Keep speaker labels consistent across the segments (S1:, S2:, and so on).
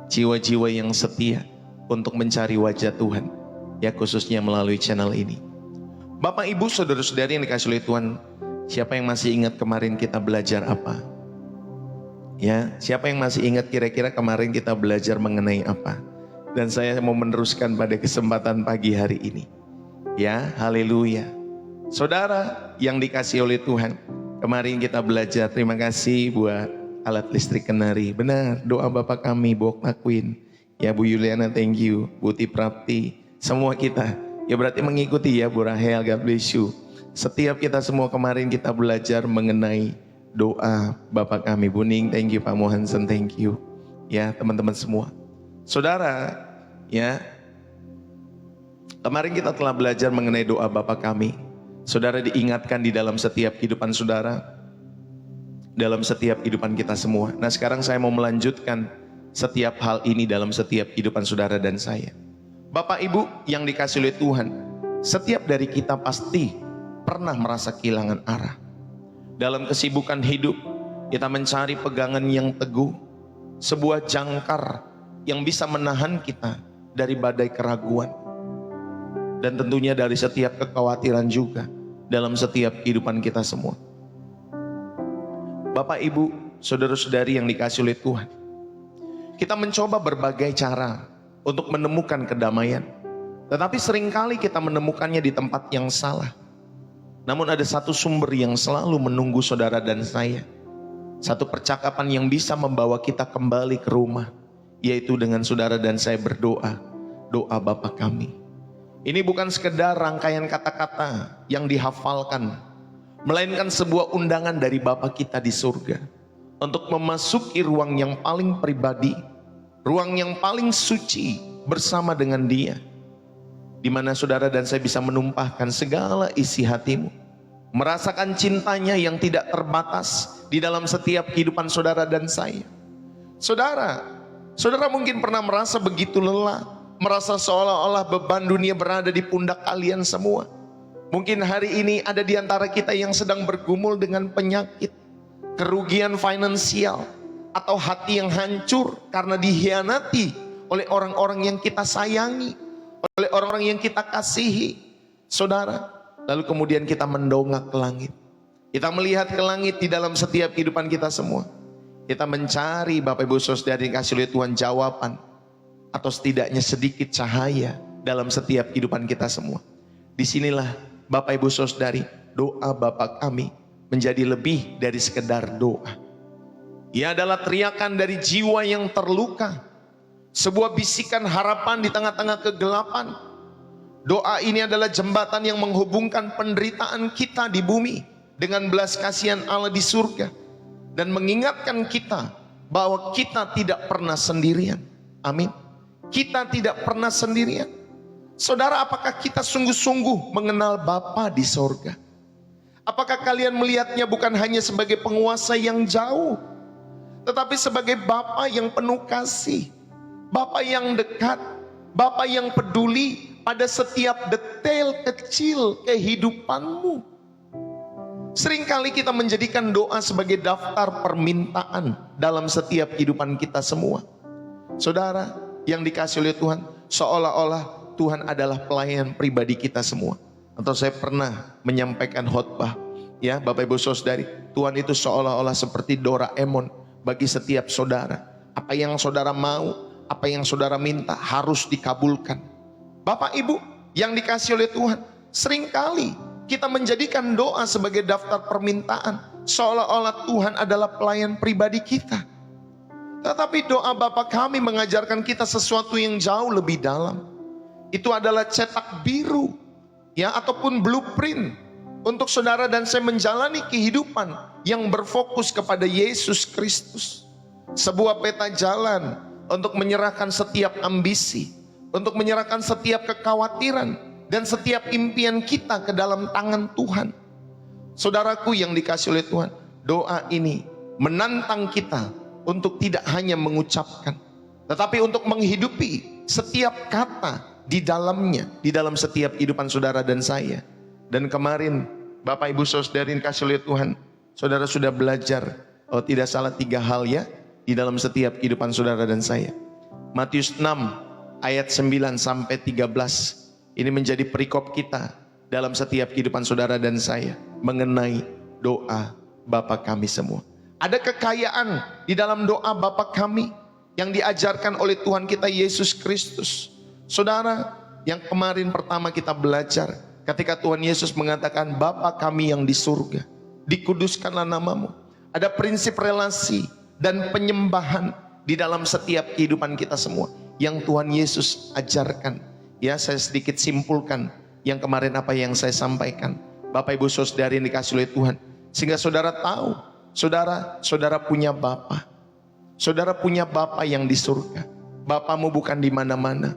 S1: jiwa-jiwa yang setia untuk mencari wajah Tuhan, ya khususnya melalui channel ini. Bapak, Ibu, saudara-saudari yang dikasihi oleh Tuhan, siapa yang masih ingat kemarin kita belajar apa? Ya, siapa yang masih ingat kira-kira kemarin kita belajar mengenai apa? Dan saya mau meneruskan pada kesempatan pagi hari ini. Ya, haleluya. Saudara yang dikasihi oleh Tuhan, kemarin kita belajar, terima kasih buat alat listrik kenari. Benar, doa Bapak kami, Bok lakuin. Ya Bu Yuliana, thank you. Buti Prapti, semua kita. Ya berarti mengikuti ya Bu Rahel, God bless you. Setiap kita semua kemarin kita belajar mengenai doa Bapak kami. Buning, thank you. Pak Mohansen, thank you. Ya teman-teman semua. Saudara, ya kemarin kita telah belajar mengenai doa Bapak kami. Saudara diingatkan di dalam setiap kehidupan saudara, dalam setiap kehidupan kita semua. Nah sekarang saya mau melanjutkan setiap hal ini dalam setiap kehidupan saudara dan saya. Bapak Ibu yang dikasihi oleh Tuhan, setiap dari kita pasti pernah merasa kehilangan arah. Dalam kesibukan hidup, kita mencari pegangan yang teguh, sebuah jangkar yang bisa menahan kita dari badai keraguan. Dan tentunya dari setiap kekhawatiran juga dalam setiap kehidupan kita semua. Bapak, Ibu, saudara-saudari yang dikasihi oleh Tuhan, kita mencoba berbagai cara untuk menemukan kedamaian. Tetapi seringkali kita menemukannya di tempat yang salah. Namun ada satu sumber yang selalu menunggu saudara dan saya. Satu percakapan yang bisa membawa kita kembali ke rumah, yaitu dengan saudara dan saya berdoa, doa Bapa kami. Ini bukan sekedar rangkaian kata-kata yang dihafalkan, melainkan sebuah undangan dari Bapa kita di surga untuk memasuki ruang yang paling pribadi, ruang yang paling suci bersama dengan Dia, di mana saudara dan saya bisa menumpahkan segala isi hatimu, merasakan cintanya yang tidak terbatas di dalam setiap kehidupan saudara dan saya. Saudara mungkin pernah merasa begitu lelah, merasa seolah-olah beban dunia berada di pundak kalian semua. Mungkin hari ini ada di antara kita yang sedang bergumul dengan penyakit, kerugian finansial, atau hati yang hancur karena dihianati oleh orang-orang yang kita sayangi, oleh orang-orang yang kita kasihi. Saudara, lalu kemudian kita mendongak ke langit. Kita melihat ke langit di dalam setiap kehidupan kita semua. Kita mencari Bapak Ibu Saudara yang dikasihi oleh Tuhan jawaban, atau setidaknya sedikit cahaya dalam setiap kehidupan kita semua. Disinilah Bapak Ibu Saudari, doa Bapa kami menjadi lebih dari sekedar doa. Ia adalah teriakan dari jiwa yang terluka, sebuah bisikan harapan di tengah-tengah kegelapan. Doa ini adalah jembatan yang menghubungkan penderitaan kita di bumi dengan belas kasihan Allah di surga, dan mengingatkan kita bahwa kita tidak pernah sendirian. Amin. Kita tidak pernah sendirian. Saudara, apakah kita sungguh-sungguh mengenal Bapa di sorga? Apakah kalian melihatnya bukan hanya sebagai penguasa yang jauh, tetapi sebagai Bapa yang penuh kasih, Bapa yang dekat, Bapa yang peduli pada setiap detail kecil kehidupanmu? Seringkali kita menjadikan doa sebagai daftar permintaan dalam setiap kehidupan kita semua. Saudara yang dikasihi oleh Tuhan, seolah-olah Tuhan adalah pelayan pribadi kita semua. Atau saya pernah menyampaikan khotbah, ya Bapak Ibu Saudari, Tuhan itu seolah-olah seperti Doraemon bagi setiap saudara. Apa yang saudara mau, apa yang saudara minta harus dikabulkan. Bapak Ibu yang dikasihi oleh Tuhan, seringkali kita menjadikan doa sebagai daftar permintaan, seolah-olah Tuhan adalah pelayan pribadi kita. Tetapi doa Bapa kami mengajarkan kita sesuatu yang jauh lebih dalam. Itu adalah cetak biru, ya, ataupun blueprint untuk saudara dan saya menjalani kehidupan yang berfokus kepada Yesus Kristus. Sebuah peta jalan untuk menyerahkan setiap ambisi, untuk menyerahkan setiap kekhawatiran dan setiap impian kita ke dalam tangan Tuhan. Saudaraku yang dikasihi oleh Tuhan, doa ini menantang kita untuk tidak hanya mengucapkan, tetapi untuk menghidupi setiap kata di dalamnya, di dalam setiap kehidupan saudara dan saya. Dan kemarin Bapak Ibu Saudari yang dikasihi oleh Tuhan, saudara sudah belajar, oh tidak salah 3 hal ya, di dalam setiap kehidupan saudara dan saya. Matius 6 ayat 9 sampai 13. Ini menjadi perikop kita dalam setiap kehidupan saudara dan saya mengenai doa Bapa kami semua. Ada kekayaan di dalam doa Bapa kami yang diajarkan oleh Tuhan kita Yesus Kristus. Saudara, yang kemarin pertama kita belajar ketika Tuhan Yesus mengatakan Bapa kami yang di surga, dikuduskanlah namamu. Ada prinsip relasi dan penyembahan di dalam setiap kehidupan kita semua yang Tuhan Yesus ajarkan. Ya, saya sedikit simpulkan yang kemarin apa yang saya sampaikan. Bapak Ibu Saudara yang dikasih oleh Tuhan, sehingga saudara tahu, saudara punya Bapa. Saudara punya Bapa yang di surga. Bapamu bukan di mana-mana.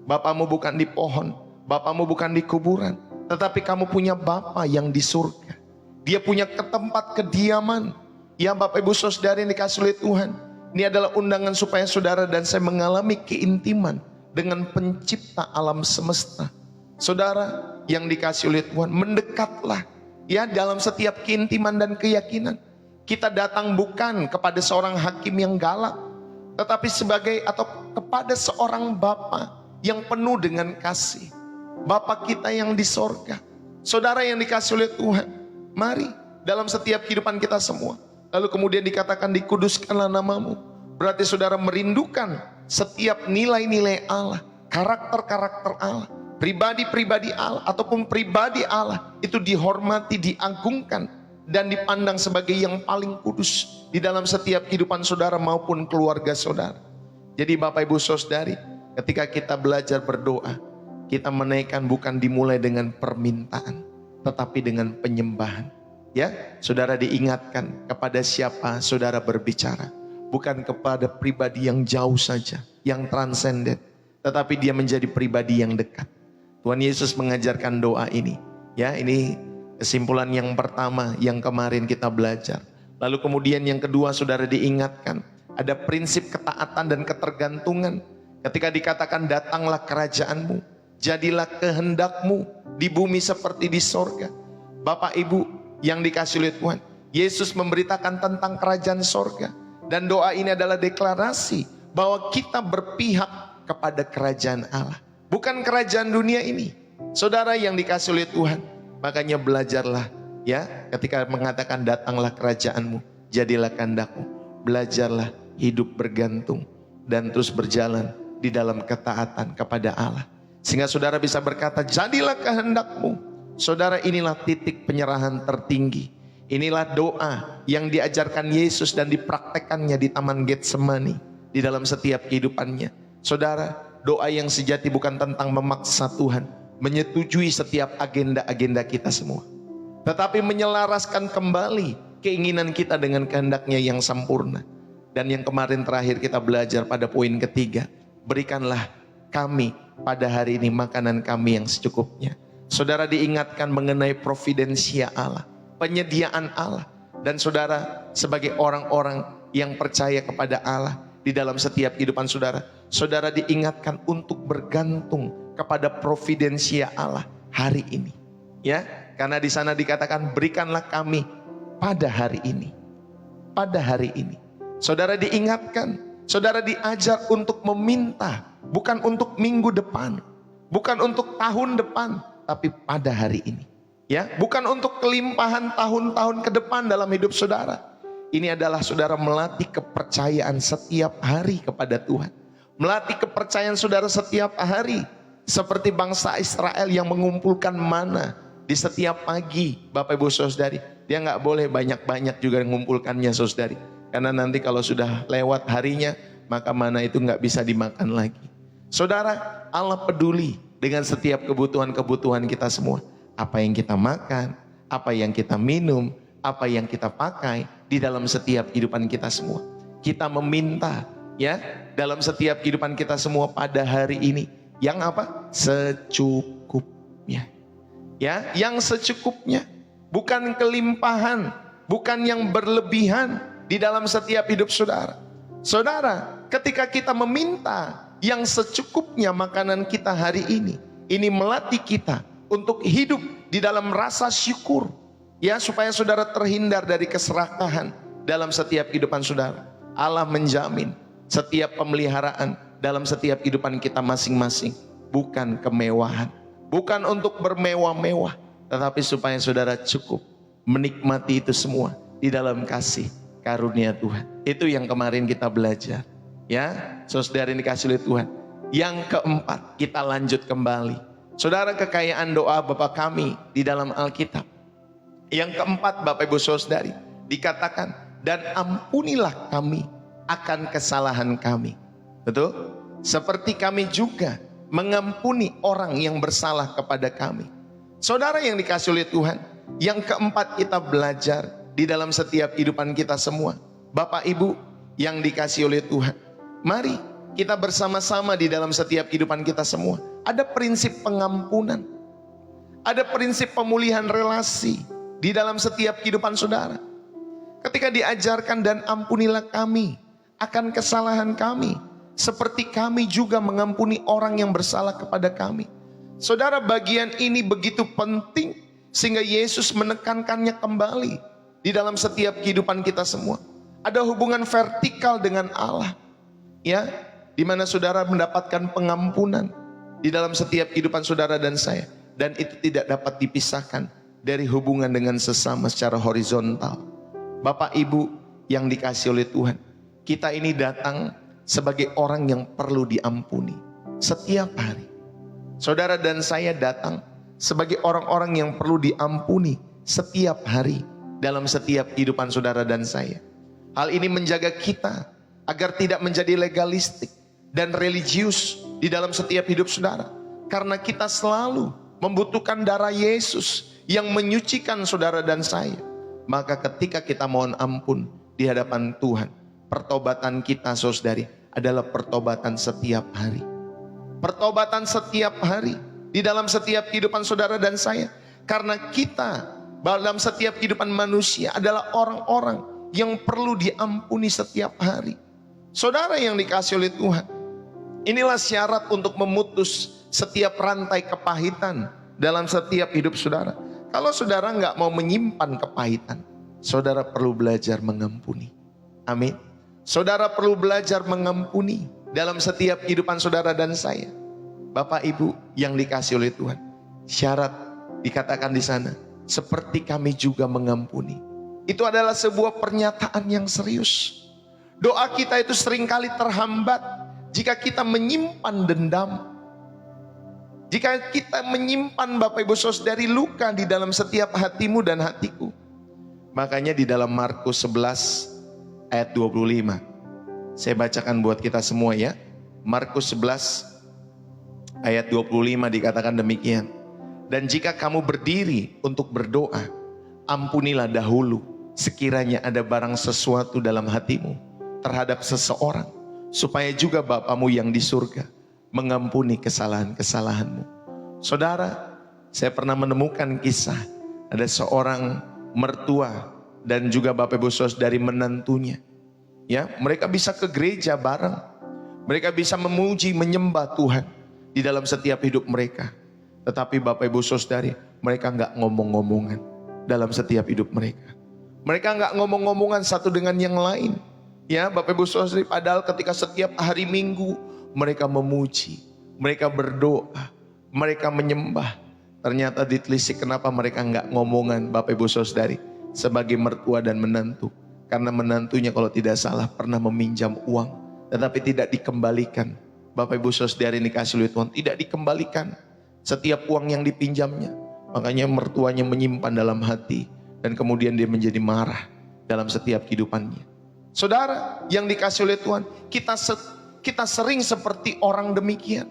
S1: Bapamu bukan di pohon. Bapamu bukan di kuburan. Tetapi kamu punya Bapa yang di surga. Dia punya tempat kediaman. Ya Bapak Ibu Saudara yang dikasih oleh Tuhan, ini adalah undangan supaya saudara dan saya mengalami keintiman dengan pencipta alam semesta. Saudara yang dikasih oleh Tuhan, mendekatlah ya dalam setiap keintiman dan keyakinan. Kita datang bukan kepada seorang hakim yang galak, tetapi sebagai atau kepada seorang Bapa yang penuh dengan kasih. Bapa kita yang di sorga. Saudara yang dikasih oleh Tuhan, mari dalam setiap kehidupan kita semua. Lalu kemudian dikatakan dikuduskanlah namamu. Berarti saudara merindukan setiap nilai-nilai Allah, karakter-karakter Allah, pribadi-pribadi Allah ataupun pribadi Allah itu dihormati, diagungkan dan dipandang sebagai yang paling kudus di dalam setiap kehidupan saudara maupun keluarga saudara. Jadi Bapak Ibu Saudari, ketika kita belajar berdoa, kita menaikkan bukan dimulai dengan permintaan, tetapi dengan penyembahan. Ya, saudara diingatkan kepada siapa saudara berbicara, bukan kepada pribadi yang jauh saja, yang transenden, tetapi dia menjadi pribadi yang dekat. Tuhan Yesus mengajarkan doa ini. Ya, ini kesimpulan yang pertama yang kemarin kita belajar. Lalu kemudian yang kedua saudara diingatkan, ada prinsip ketaatan dan ketergantungan. Ketika dikatakan datanglah kerajaanmu, jadilah kehendakmu di bumi seperti di sorga. Bapak Ibu yang dikasih oleh Tuhan, Yesus memberitakan tentang kerajaan sorga. Dan doa ini adalah deklarasi bahwa kita berpihak kepada kerajaan Allah, bukan kerajaan dunia ini. Saudara yang dikasih oleh Tuhan, makanya belajarlah ya, ketika mengatakan datanglah kerajaanmu, jadilah kehendakmu. Belajarlah hidup bergantung dan terus berjalan di dalam ketaatan kepada Allah, sehingga saudara bisa berkata jadilah kehendakmu. Saudara, inilah titik penyerahan tertinggi. Inilah doa yang diajarkan Yesus dan dipraktekannya di Taman Getsemani di dalam setiap kehidupannya. Saudara, doa yang sejati bukan tentang memaksa Tuhan menyetujui setiap agenda-agenda kita semua, tetapi menyelaraskan kembali keinginan kita dengan kehendaknya yang sempurna. Dan yang kemarin terakhir kita belajar pada poin ketiga, berikanlah kami pada hari ini makanan kami yang secukupnya. Saudara diingatkan mengenai providensia Allah, penyediaan Allah. Dan saudara sebagai orang-orang yang percaya kepada Allah di dalam setiap kehidupan saudara, saudara diingatkan untuk bergantung kepada providensia Allah hari ini. Ya, karena di sana dikatakan berikanlah kami pada hari ini. Pada hari ini. Saudara diingatkan, saudara diajar untuk meminta, bukan untuk minggu depan, bukan untuk tahun depan, tapi pada hari ini. Ya, bukan untuk kelimpahan tahun-tahun ke depan dalam hidup saudara. Ini adalah saudara melatih kepercayaan setiap hari kepada Tuhan. Melatih kepercayaan saudara setiap hari. Seperti bangsa Israel yang mengumpulkan mana di setiap pagi. Bapak Ibu Saudari, dia nggak boleh banyak-banyak juga mengumpulkannya saudari. Karena nanti kalau sudah lewat harinya, maka mana itu nggak bisa dimakan lagi. Saudara, Allah peduli dengan setiap kebutuhan-kebutuhan kita semua. Apa yang kita makan, apa yang kita minum, apa yang kita pakai di dalam setiap kehidupan kita semua. Kita meminta ya dalam setiap kehidupan kita semua pada hari ini. Yang apa? Secukupnya. Ya, yang secukupnya. Bukan kelimpahan, bukan yang berlebihan di dalam setiap hidup saudara. Saudara, ketika kita meminta yang secukupnya makanan kita hari ini melatih kita untuk hidup di dalam rasa syukur. Ya, supaya saudara terhindar dari keserakahan dalam setiap kehidupan saudara. Allah menjamin setiap pemeliharaan dalam setiap kehidupan kita masing-masing. Bukan kemewahan, bukan untuk bermewah-mewah, tetapi supaya saudara cukup menikmati itu semua di dalam kasih karunia Tuhan. Itu yang kemarin kita belajar. Ya, saudara ini dikasih oleh Tuhan. Yang keempat, kita lanjut kembali. Saudara, kekayaan doa Bapa kami di dalam Alkitab. Yang keempat, Bapak Ibu Saudari, dikatakan, dan ampunilah kami akan kesalahan kami. Betul? Seperti kami juga mengampuni orang yang bersalah kepada kami. Saudara yang dikasih oleh Tuhan, yang keempat kita belajar di dalam setiap kehidupan kita semua. Bapak Ibu yang dikasih oleh Tuhan, mari kita bersama-sama di dalam setiap kehidupan kita semua. Ada prinsip pengampunan, ada prinsip pemulihan relasi di dalam setiap kehidupan saudara. Ketika diajarkan, dan ampunilah kami akan kesalahan kami, seperti kami juga mengampuni orang yang bersalah kepada kami. Saudara, bagian ini begitu penting sehingga Yesus menekankannya kembali di dalam setiap kehidupan kita semua. Ada hubungan vertikal dengan Allah, ya, di mana saudara mendapatkan pengampunan di dalam setiap kehidupan saudara dan saya, dan itu tidak dapat dipisahkan dari hubungan dengan sesama secara horizontal. Bapak Ibu yang dikasih oleh Tuhan, kita ini datang sebagai orang yang perlu diampuni setiap hari. Saudara dan saya datang sebagai orang-orang yang perlu diampuni setiap hari dalam setiap kehidupan saudara dan saya. Hal ini menjaga kita agar tidak menjadi legalistik dan religius di dalam setiap hidup saudara. Karena kita selalu membutuhkan darah Yesus yang menyucikan saudara dan saya. Maka ketika kita mohon ampun di hadapan Tuhan, pertobatan kita saudari adalah pertobatan setiap hari. Pertobatan setiap hari di dalam setiap kehidupan saudara dan saya. Karena kita dalam setiap kehidupan manusia adalah orang-orang yang perlu diampuni setiap hari. Saudara yang dikasih oleh Tuhan, inilah syarat untuk memutus setiap rantai kepahitan dalam setiap hidup saudara. Kalau saudara nggak mau menyimpan kepahitan, saudara perlu belajar mengampuni. Amin. Saudara perlu belajar mengampuni dalam setiap kehidupan saudara dan saya. Bapak Ibu yang dikasih oleh Tuhan, syarat dikatakan di sana, seperti kami juga mengampuni. Itu adalah sebuah pernyataan yang serius. Doa kita itu seringkali terhambat jika kita menyimpan dendam. Jika kita menyimpan, Bapak Ibu Saudari, luka di dalam setiap hatimu dan hatiku. Makanya di dalam Markus 11 ayat 25. Saya bacakan buat kita semua ya. Markus 11 ayat 25 dikatakan demikian. Dan jika kamu berdiri untuk berdoa, ampunilah dahulu sekiranya ada barang sesuatu dalam hatimu terhadap seseorang, supaya juga Bapamu yang di surga mengampuni kesalahan-kesalahanmu. Saudara, saya pernah menemukan kisah ada seorang mertua dan juga Bapak Ibu Saudari menantunya. Ya, mereka bisa ke gereja bareng. Mereka bisa memuji, menyembah Tuhan di dalam setiap hidup mereka. Tetapi Bapak Ibu Saudari, mereka nggak ngomong-ngomongan dalam setiap hidup mereka. Mereka nggak ngomong-ngomongan satu dengan yang lain. Ya, Bapak Ibu Saudari, padahal ketika setiap hari Minggu mereka memuji, mereka berdoa, mereka menyembah. Ternyata ditelisik kenapa mereka nggak ngomongan, Bapak Ibu Saudari, sebagai mertua dan menantu. Karena menantunya kalau tidak salah pernah meminjam uang, tetapi tidak dikembalikan. Bapak Ibu Saudari ini kasih oleh Tuhan, tidak dikembalikan setiap uang yang dipinjamnya. Makanya mertuanya menyimpan dalam hati, dan kemudian dia menjadi marah dalam setiap kehidupannya. Saudara yang dikasih oleh Tuhan, kita sering seperti orang demikian.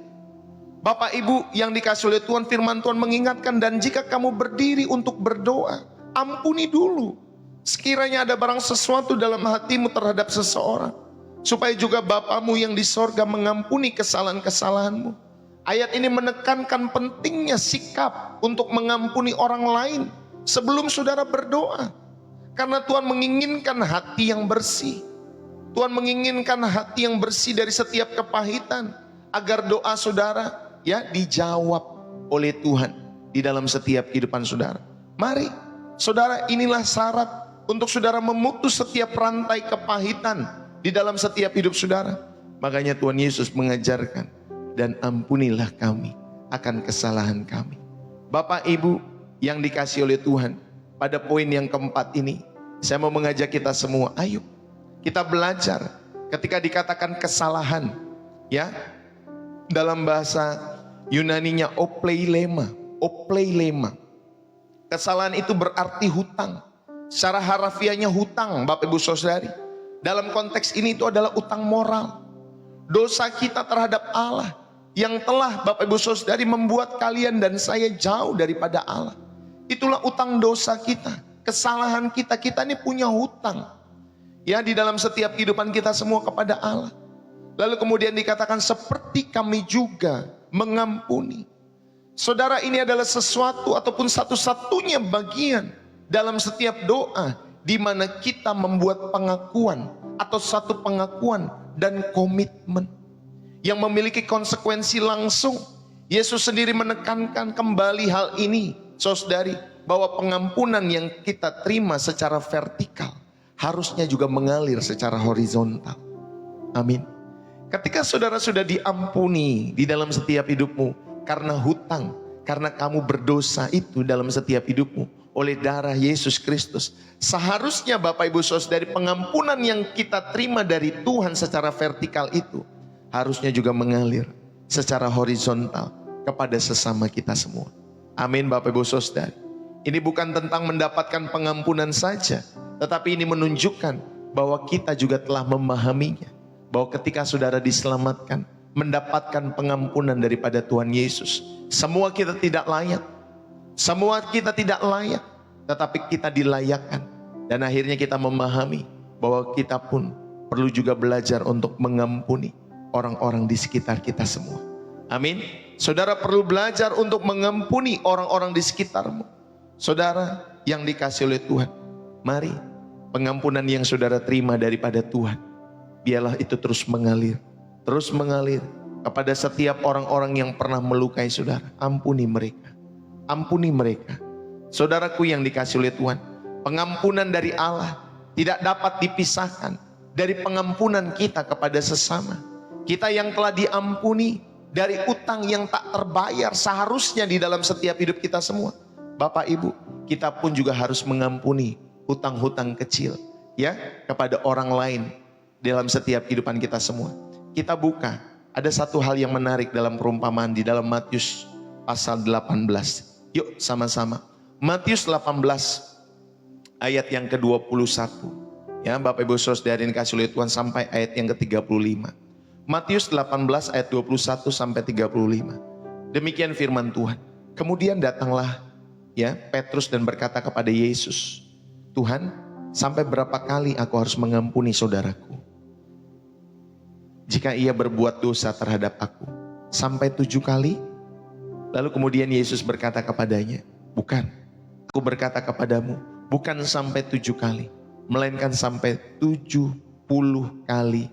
S1: Bapak Ibu yang dikasih oleh Tuhan, firman Tuhan mengingatkan, dan jika kamu berdiri untuk berdoa, ampuni dulu sekiranya ada barang sesuatu dalam hatimu terhadap seseorang, supaya juga Bapamu yang di sorga mengampuni kesalahan-kesalahanmu. Ayat ini menekankan pentingnya sikap untuk mengampuni orang lain sebelum saudara berdoa. Karena Tuhan menginginkan hati yang bersih. Tuhan menginginkan hati yang bersih dari setiap kepahitan, agar doa saudara ya dijawab oleh Tuhan di dalam setiap kehidupan saudara. Mari saudara, inilah syarat untuk saudara memutus setiap rantai kepahitan di dalam setiap hidup saudara. Makanya Tuhan Yesus mengajarkan, dan ampunilah kami akan kesalahan kami. Bapak Ibu yang dikasihi oleh Tuhan, pada poin yang keempat ini, saya mau mengajak kita semua, ayo kita belajar ketika dikatakan kesalahan, ya, dalam bahasa Yunaninya opleilema. Kesalahan itu berarti hutang. Secara harafiahnya hutang, Bapak Ibu Saudari. Dalam konteks ini itu adalah utang moral. Dosa kita terhadap Allah yang telah Bapak Ibu Saudari membuat kalian dan saya jauh daripada Allah. Itulah utang dosa kita, kesalahan kita. Kita ini punya hutang, ya, di dalam setiap kehidupan kita semua kepada Allah. Lalu kemudian dikatakan seperti kami juga mengampuni. Saudara, ini adalah sesuatu ataupun satu-satunya bagian dalam setiap doa di mana kita membuat pengakuan atau satu pengakuan dan komitmen yang memiliki konsekuensi langsung. Yesus sendiri menekankan kembali hal ini, saudari, bahwa pengampunan yang kita terima secara vertikal harusnya juga mengalir secara horizontal. Amin. Ketika saudara sudah diampuni di dalam setiap hidupmu karena hutang, karena kamu berdosa itu dalam setiap hidupmu oleh darah Yesus Kristus, seharusnya Bapak Ibu Saudari, pengampunan yang kita terima dari Tuhan secara vertikal itu harusnya juga mengalir secara horizontal kepada sesama kita semua. Amin Bapak Ibu Saudari. Ini bukan tentang mendapatkan pengampunan saja, tetapi ini menunjukkan bahwa kita juga telah memahaminya, bahwa ketika saudara diselamatkan, mendapatkan pengampunan daripada Tuhan Yesus, semua kita tidak layak. Semua kita tidak layak, tetapi kita dilayakkan. Dan akhirnya kita memahami bahwa kita pun perlu juga belajar untuk mengampuni orang-orang di sekitar kita semua. Amin. Saudara perlu belajar untuk mengampuni orang-orang di sekitarmu. Saudara yang dikasihi oleh Tuhan, mari pengampunan yang saudara terima daripada Tuhan, biarlah itu terus mengalir kepada setiap orang-orang yang pernah melukai saudara. Ampuni mereka. Ampuni mereka. Saudaraku yang dikasihi oleh Tuhan, pengampunan dari Allah tidak dapat dipisahkan dari pengampunan kita kepada sesama. Kita yang telah diampuni dari utang yang tak terbayar seharusnya di dalam setiap hidup kita semua. Bapak Ibu, kita pun juga harus mengampuni hutang-hutang kecil, ya, kepada orang lain dalam setiap kehidupan kita semua. Kita buka, ada satu hal yang menarik dalam perumpamaan di dalam Matius pasal 18. Yuk sama-sama. Matius 18 ayat yang ke-21. Ya, Bapak Ibu Saudara yang dikasihi oleh Tuhan, sampai ayat yang ke-35. Matius 18 ayat 21 sampai 35. Demikian firman Tuhan. Kemudian datanglah, ya, Petrus dan berkata kepada Yesus, Tuhan, sampai berapa kali aku harus mengampuni saudaraku jika ia berbuat dosa terhadap aku? Sampai 7 kali? Lalu kemudian Yesus berkata kepadanya, bukan, aku berkata kepadamu, bukan sampai 7 kali, melainkan sampai 70 kali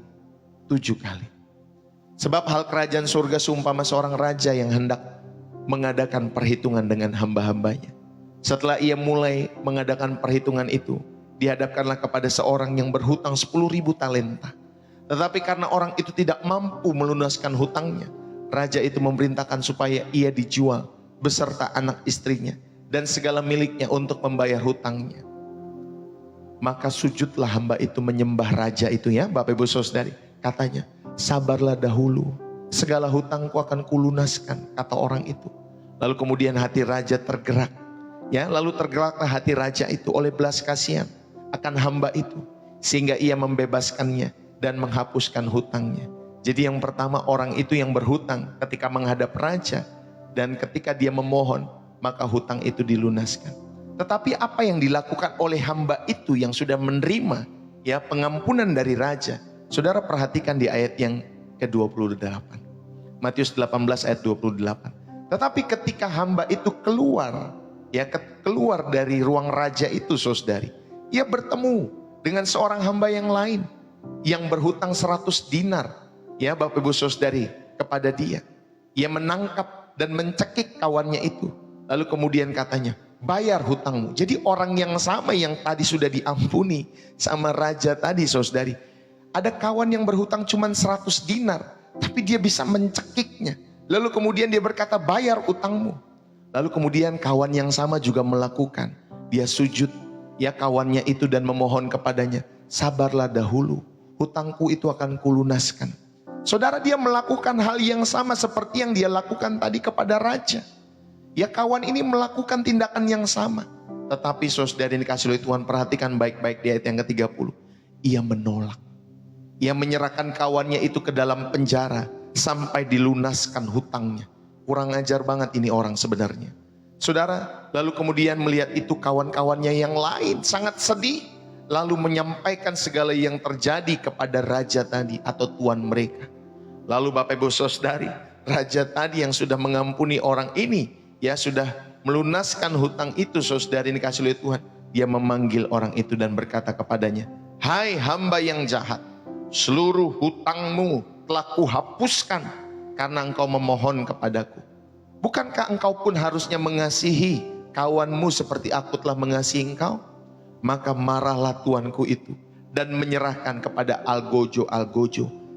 S1: 7 kali. Sebab hal kerajaan surga seumpama seorang raja yang hendak mengadakan perhitungan dengan hamba-hambanya. Setelah ia mulai mengadakan perhitungan itu, dihadapkanlah kepada seorang yang berhutang 10.000 talenta. Tetapi karena orang itu tidak mampu melunaskan hutangnya, raja itu memerintahkan supaya ia dijual beserta anak istrinya dan segala miliknya untuk membayar hutangnya. Maka sujudlah hamba itu menyembah raja itu, ya Bapak Ibu Saudari. Katanya, sabarlah dahulu, segala hutangku akan kulunaskan, kata orang itu. Lalu kemudian hati raja tergerak, ya, lalu tergeraklah hati raja itu oleh belas kasihan akan hamba itu, sehingga ia membebaskannya dan menghapuskan hutangnya. Jadi yang pertama, orang itu yang berhutang ketika menghadap raja, dan ketika dia memohon, maka hutang itu dilunaskan. Tetapi apa yang dilakukan oleh hamba itu yang sudah menerima, ya, pengampunan dari raja? Saudara perhatikan di ayat yang ke-28. Matius 18 ayat 28. Tetapi ketika hamba itu keluar, ya, keluar dari ruang raja itu, saudari, ia bertemu dengan seorang hamba yang lain yang berhutang 100 dinar, ya Bapak Ibu Saudari, kepada dia. Ia menangkap dan mencekik kawannya itu. Lalu kemudian katanya, bayar hutangmu. Jadi orang yang sama yang tadi sudah diampuni sama raja tadi, saudari, Ada kawan yang berhutang cuma 100 dinar, tapi dia bisa mencekiknya. Lalu kemudian dia berkata, bayar utangmu. Lalu kemudian kawan yang sama juga melakukan. Dia sujud ya kawannya itu dan memohon kepadanya, sabarlah dahulu, hutangku itu akan kulunaskan. Saudara, dia melakukan hal yang sama seperti yang dia lakukan tadi kepada raja. Ya, kawan ini melakukan tindakan yang sama. Tetapi saudara yang dikasih oleh Tuhan, perhatikan baik-baik di ayat yang ke-30. Ia menolak. Ia menyerahkan kawannya itu ke dalam penjara sampai dilunaskan hutangnya. Kurang ajar banget ini orang sebenarnya. Saudara, lalu kemudian melihat itu kawan-kawannya yang lain sangat sedih. Lalu menyampaikan segala yang terjadi kepada raja tadi atau tuan mereka. Lalu Bapak Ibu Saudari, raja tadi yang sudah mengampuni orang ini, ya sudah melunaskan hutang itu, saudari ini dikasih oleh Tuhan. Dia memanggil orang itu dan berkata kepadanya, hai hamba yang jahat, seluruh hutangmu telah kuhapuskan karena engkau memohon kepadaku. Bukankah engkau pun harusnya mengasihi kawanmu seperti aku telah mengasihi engkau? Maka marahlah tuanku itu dan menyerahkan kepada algojo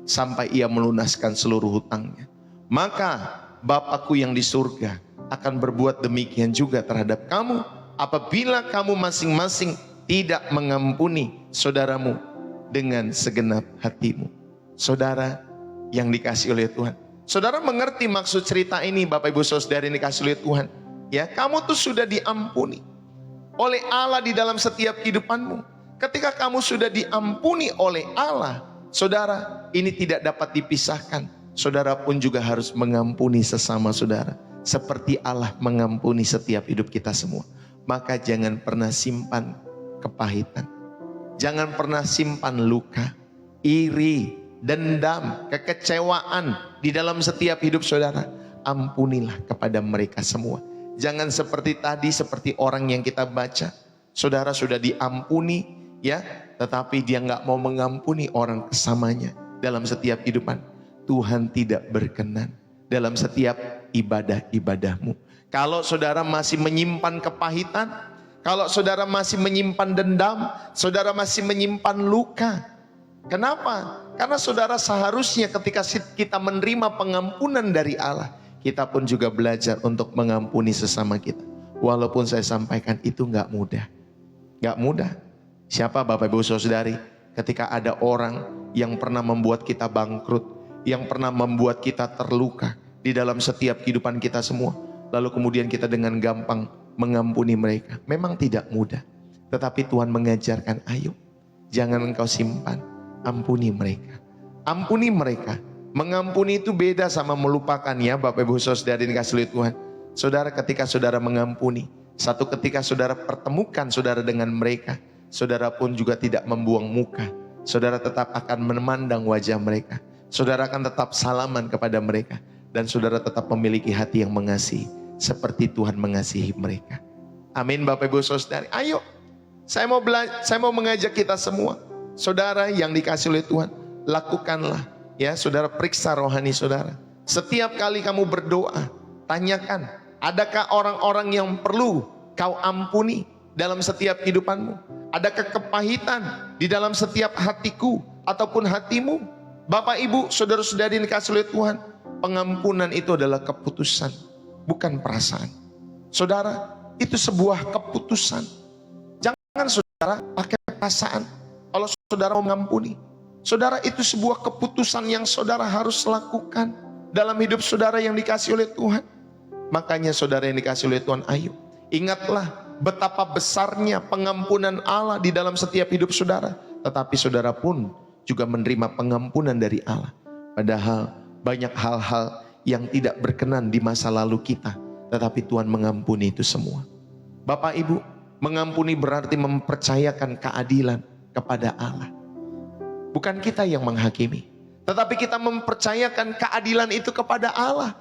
S1: sampai ia melunaskan seluruh hutangnya. Maka Bapakku yang di surga akan berbuat demikian juga terhadap kamu apabila kamu masing-masing tidak mengampuni saudaramu dengan segenap hatimu. Saudara yang dikasih oleh Tuhan, saudara mengerti maksud cerita ini Bapak Ibu Saudara yang dikasih oleh Tuhan? Ya, kamu tuh sudah diampuni oleh Allah di dalam setiap kehidupanmu. Ketika kamu sudah diampuni oleh Allah, saudara, ini tidak dapat dipisahkan. Saudara pun juga harus mengampuni sesama saudara, seperti Allah mengampuni setiap hidup kita semua. Maka jangan pernah simpan kepahitan, jangan pernah simpan luka, iri, dendam, kekecewaan di dalam setiap hidup saudara. Ampunilah kepada mereka semua. Jangan seperti tadi, seperti orang yang kita baca, saudara sudah diampuni ya, tetapi dia nggak mau mengampuni orang kesamanya dalam setiap kehidupan. Tuhan tidak berkenan dalam setiap ibadah-ibadahmu. Kalau saudara masih menyimpan kepahitan, kalau saudara masih menyimpan dendam, saudara masih menyimpan luka. Kenapa? Karena saudara seharusnya ketika kita menerima pengampunan dari Allah, kita pun juga belajar untuk mengampuni sesama kita. Walaupun saya sampaikan itu nggak mudah. Nggak mudah. Siapa Bapak Ibu Saudari? Ketika ada orang yang pernah membuat kita bangkrut, yang pernah membuat kita terluka di dalam setiap kehidupan kita semua, lalu kemudian kita dengan gampang mengampuni mereka. Memang tidak mudah. Tetapi Tuhan mengajarkan, ayo, jangan engkau simpan, ampuni mereka. Ampuni mereka. Mengampuni itu beda sama melupakan ya Bapak Ibu Saudara dikasih oleh Tuhan. Saudara, ketika saudara mengampuni, satu ketika saudara pertemukan saudara dengan mereka, saudara pun juga tidak membuang muka. Saudara tetap akan memandang wajah mereka. Saudara akan tetap salaman kepada mereka. Dan saudara tetap memiliki hati yang mengasihi, seperti Tuhan mengasihi mereka. Amin Bapak Ibu Saudara. Ayo, saya mau mengajak kita semua, saudara yang dikasih oleh Tuhan, lakukanlah. Ya, saudara periksa rohani saudara. Setiap kali kamu berdoa, tanyakan, adakah orang-orang yang perlu kau ampuni dalam setiap kehidupanmu? Adakah kepahitan di dalam setiap hatiku ataupun hatimu? Bapak Ibu, saudara-saudari yang dikasih oleh Tuhan, pengampunan itu adalah keputusan, bukan perasaan. Saudara, itu sebuah keputusan. Jangan saudara pakai perasaan kalau saudara mau mengampuni. Saudara, itu sebuah keputusan yang saudara harus lakukan dalam hidup saudara yang dikasih oleh Tuhan. Makanya saudara yang dikasih oleh Tuhan, ayo, ingatlah betapa besarnya pengampunan Allah di dalam setiap hidup saudara. Tetapi saudara pun juga menerima pengampunan dari Allah. Padahal banyak hal-hal yang tidak berkenan di masa lalu kita, tetapi Tuhan mengampuni itu semua. Bapak Ibu, mengampuni berarti mempercayakan keadilan kepada Allah. Bukan kita yang menghakimi, tetapi kita mempercayakan keadilan itu kepada Allah.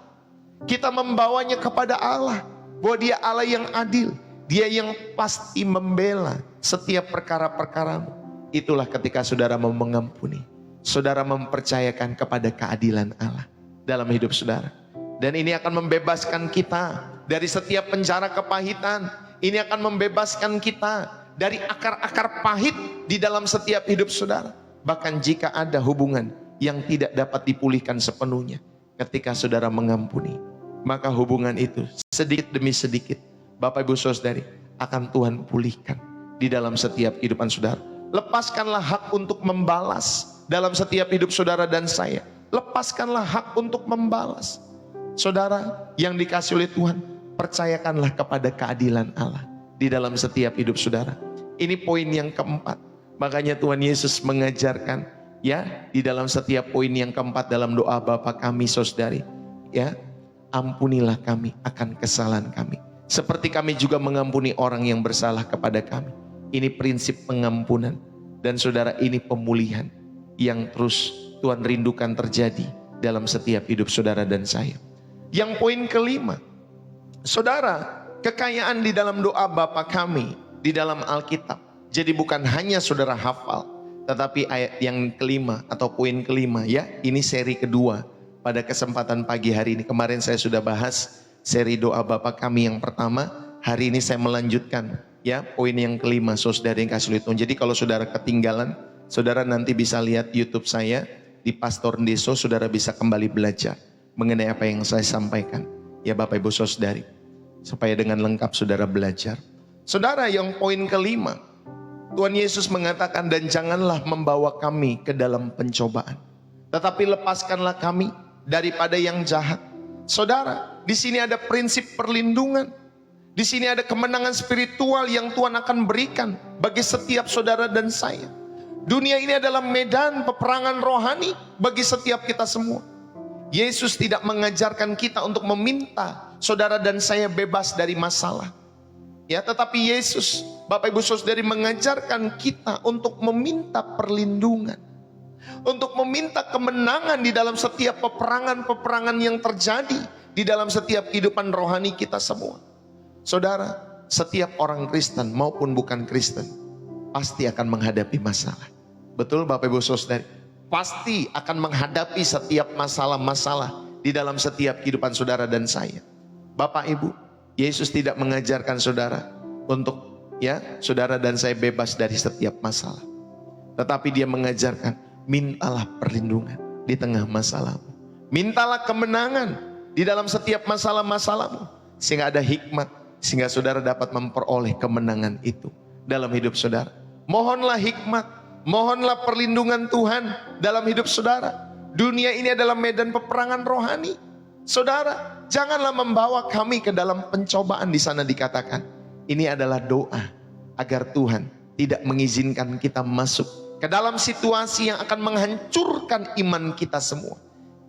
S1: Kita membawanya kepada Allah, bahwa dia Allah yang adil, dia yang pasti membela setiap perkara-perkaramu. Itulah ketika saudara mau mengampuni, saudara mempercayakan kepada keadilan Allah dalam hidup saudara. Dan ini akan membebaskan kita dari setiap penjara kepahitan. Ini akan membebaskan kita dari akar-akar pahit di dalam setiap hidup saudara. Bahkan jika ada hubungan yang tidak dapat dipulihkan sepenuhnya, ketika saudara mengampuni, maka hubungan itu sedikit demi sedikit, Bapak Ibu Saudari, akan Tuhan pulihkan di dalam setiap kehidupan saudara. Lepaskanlah hak untuk membalas dalam setiap hidup saudara dan saya. Lepaskanlah hak untuk membalas. Saudara yang dikasih oleh Tuhan, percayakanlah kepada keadilan Allah di dalam setiap hidup saudara. Ini poin yang keempat. Makanya Tuhan Yesus mengajarkan, ya, di dalam setiap poin yang keempat dalam doa Bapa kami saudari, ya, ampunilah kami akan kesalahan kami, seperti kami juga mengampuni orang yang bersalah kepada kami. Ini prinsip pengampunan. Dan saudara, ini pemulihan yang terus Tuhan rindukan terjadi dalam setiap hidup saudara dan saya. Yang poin kelima, saudara, kekayaan di dalam doa Bapa kami di dalam Alkitab. Jadi bukan hanya saudara hafal, tetapi ayat yang kelima atau poin kelima, ya, ini seri kedua pada kesempatan pagi hari ini. Kemarin saya sudah bahas seri doa Bapa kami yang pertama. Hari ini saya melanjutkan, ya, poin yang kelima, saudara yang kasih Tuhan. Jadi kalau saudara ketinggalan, saudara nanti bisa lihat YouTube saya di Pastor Ndeso, saudara bisa kembali belajar mengenai apa yang saya sampaikan, ya Bapak Ibu Saudari, supaya dengan lengkap saudara belajar. Saudara, yang poin kelima, Tuhan Yesus mengatakan, dan janganlah membawa kami ke dalam pencobaan, tetapi lepaskanlah kami daripada yang jahat. Saudara, di sini ada prinsip perlindungan. Di sini ada kemenangan spiritual yang Tuhan akan berikan bagi setiap saudara dan saya. Dunia ini adalah medan peperangan rohani bagi setiap kita semua. Yesus tidak mengajarkan kita untuk meminta saudara dan saya bebas dari masalah, ya, tetapi Yesus, Bapak Ibu Saudari, mengajarkan kita untuk meminta perlindungan, untuk meminta kemenangan di dalam setiap peperangan-peperangan yang terjadi di dalam setiap kehidupan rohani kita semua. Saudara, setiap orang Kristen maupun bukan Kristen pasti akan menghadapi masalah. Betul Bapak Ibu Saudari? Pasti akan menghadapi setiap masalah-masalah di dalam setiap kehidupan saudara dan saya. Bapak Ibu, Yesus tidak mengajarkan saudara untuk, ya, saudara dan saya bebas dari setiap masalah. Tetapi dia mengajarkan, mintalah perlindungan di tengah masalahmu. Mintalah kemenangan di dalam setiap masalah-masalahmu, sehingga ada hikmat, sehingga saudara dapat memperoleh kemenangan itu dalam hidup saudara. Mohonlah hikmat, mohonlah perlindungan Tuhan dalam hidup saudara. Dunia ini adalah medan peperangan rohani. Saudara, janganlah membawa kami ke dalam pencobaan. Di sana dikatakan, ini adalah doa agar Tuhan tidak mengizinkan kita masuk ke dalam situasi yang akan menghancurkan iman kita semua.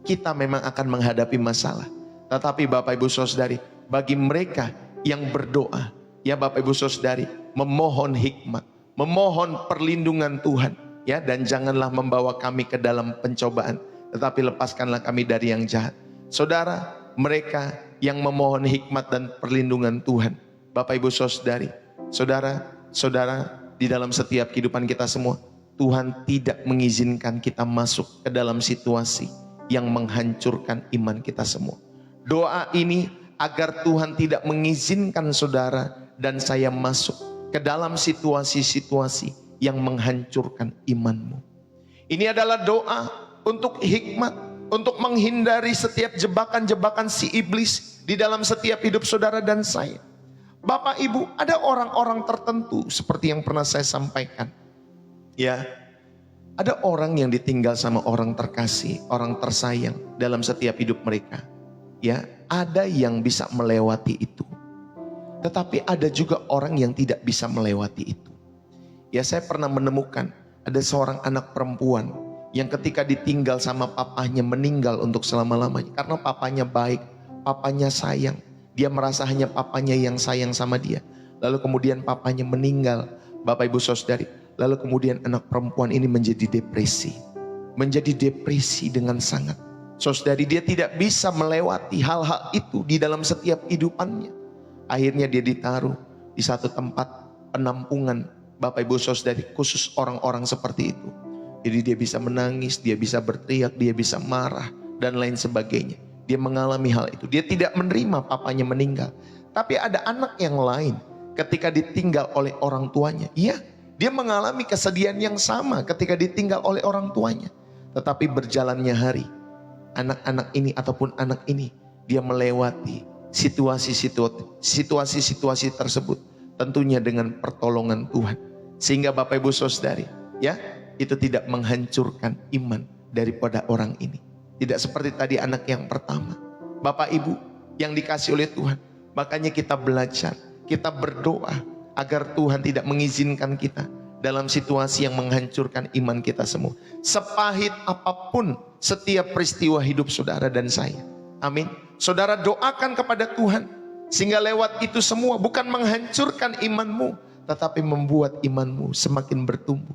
S1: Kita memang akan menghadapi masalah, tetapi Bapak Ibu Saudari, bagi mereka yang berdoa, ya Bapak Ibu Saudari, memohon hikmat, memohon perlindungan Tuhan, ya, dan janganlah membawa kami ke dalam pencobaan, tetapi lepaskanlah kami dari yang jahat. Saudara, mereka yang memohon hikmat dan perlindungan Tuhan, Bapak Ibu Saudari, saudara, di dalam setiap kehidupan kita semua, Tuhan tidak mengizinkan kita masuk ke dalam situasi yang menghancurkan iman kita semua. Doa ini agar Tuhan tidak mengizinkan saudara dan saya masuk ke dalam situasi-situasi yang menghancurkan imanmu. Ini adalah doa untuk hikmat, untuk menghindari setiap jebakan-jebakan si iblis di dalam setiap hidup saudara dan saya. Bapak Ibu, ada orang-orang tertentu seperti yang pernah saya sampaikan, ya, ada orang yang ditinggal sama orang terkasih, orang tersayang dalam setiap hidup mereka, ya. Ada yang bisa melewati itu, tetapi ada juga orang yang tidak bisa melewati itu. Ya, saya pernah menemukan ada seorang anak perempuan yang ketika ditinggal sama papanya meninggal untuk selama-lamanya. Karena papanya baik, papanya sayang, dia merasa hanya papanya yang sayang sama dia. Lalu kemudian papanya meninggal, Bapak Ibu Saudari. Lalu kemudian anak perempuan ini menjadi depresi dengan sangat. Saudari, dia tidak bisa melewati hal-hal itu di dalam setiap kehidupannya. Akhirnya dia ditaruh di satu tempat penampungan, Bapak Ibu Saudari, khusus orang-orang seperti itu. Jadi dia bisa menangis, dia bisa berteriak, dia bisa marah, dan lain sebagainya. Dia mengalami hal itu. Dia tidak menerima papanya meninggal. Tapi ada anak yang lain ketika ditinggal oleh orang tuanya, iya, Dia mengalami kesedihan yang sama ketika ditinggal oleh orang tuanya. Tetapi berjalannya hari, anak-anak ini ataupun anak ini, dia melewati situasi tersebut. Tentunya dengan pertolongan Tuhan. Sehingga Bapak Ibu Saudari, ya, itu tidak menghancurkan iman daripada orang ini. Tidak seperti tadi anak yang pertama. Bapak Ibu yang dikasih oleh Tuhan, makanya kita belajar, kita berdoa agar Tuhan tidak mengizinkan kita dalam situasi yang menghancurkan iman kita semua. Sepahit apapun setiap peristiwa hidup saudara dan saya. Amin. Saudara doakan kepada Tuhan, sehingga lewat itu semua bukan menghancurkan imanmu, tetapi membuat imanmu semakin bertumbuh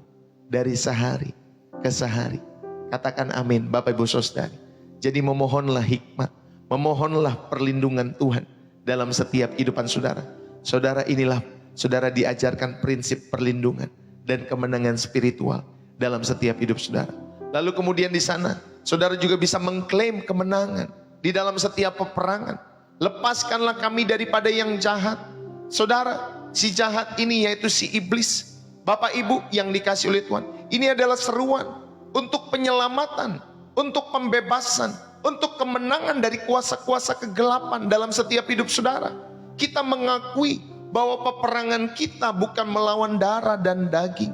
S1: dari sehari ke sehari. Katakan amin Bapak Ibu Saudari. Jadi memohonlah hikmat, memohonlah perlindungan Tuhan dalam setiap kehidupan saudara. Saudara, inilah saudara diajarkan prinsip perlindungan dan kemenangan spiritual dalam setiap hidup saudara. Lalu kemudian di sana saudara juga bisa mengklaim kemenangan di dalam setiap peperangan. Lepaskanlah kami daripada yang jahat. Saudara, si jahat ini yaitu si iblis. Bapak Ibu yang dikasih oleh Tuhan, ini adalah seruan untuk penyelamatan, untuk pembebasan, untuk kemenangan dari kuasa-kuasa kegelapan dalam setiap hidup saudara. Kita mengakui bahwa peperangan kita bukan melawan darah dan daging,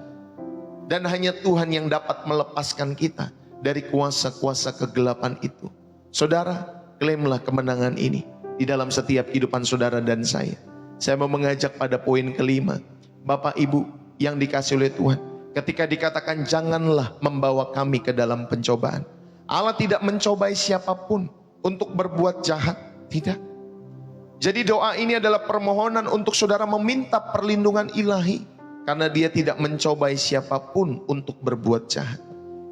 S1: dan hanya Tuhan yang dapat melepaskan kita dari kuasa-kuasa kegelapan itu. Saudara, klaimlah kemenangan ini di dalam setiap kehidupan saudara dan saya. Saya mau mengajak pada poin kelima. Bapak Ibu yang dikasih oleh Tuhan, ketika dikatakan janganlah membawa kami ke dalam pencobaan, Allah tidak mencobai siapapun untuk berbuat jahat, tidak. Jadi doa ini adalah permohonan untuk saudara meminta perlindungan ilahi, karena dia tidak mencobai siapapun untuk berbuat jahat.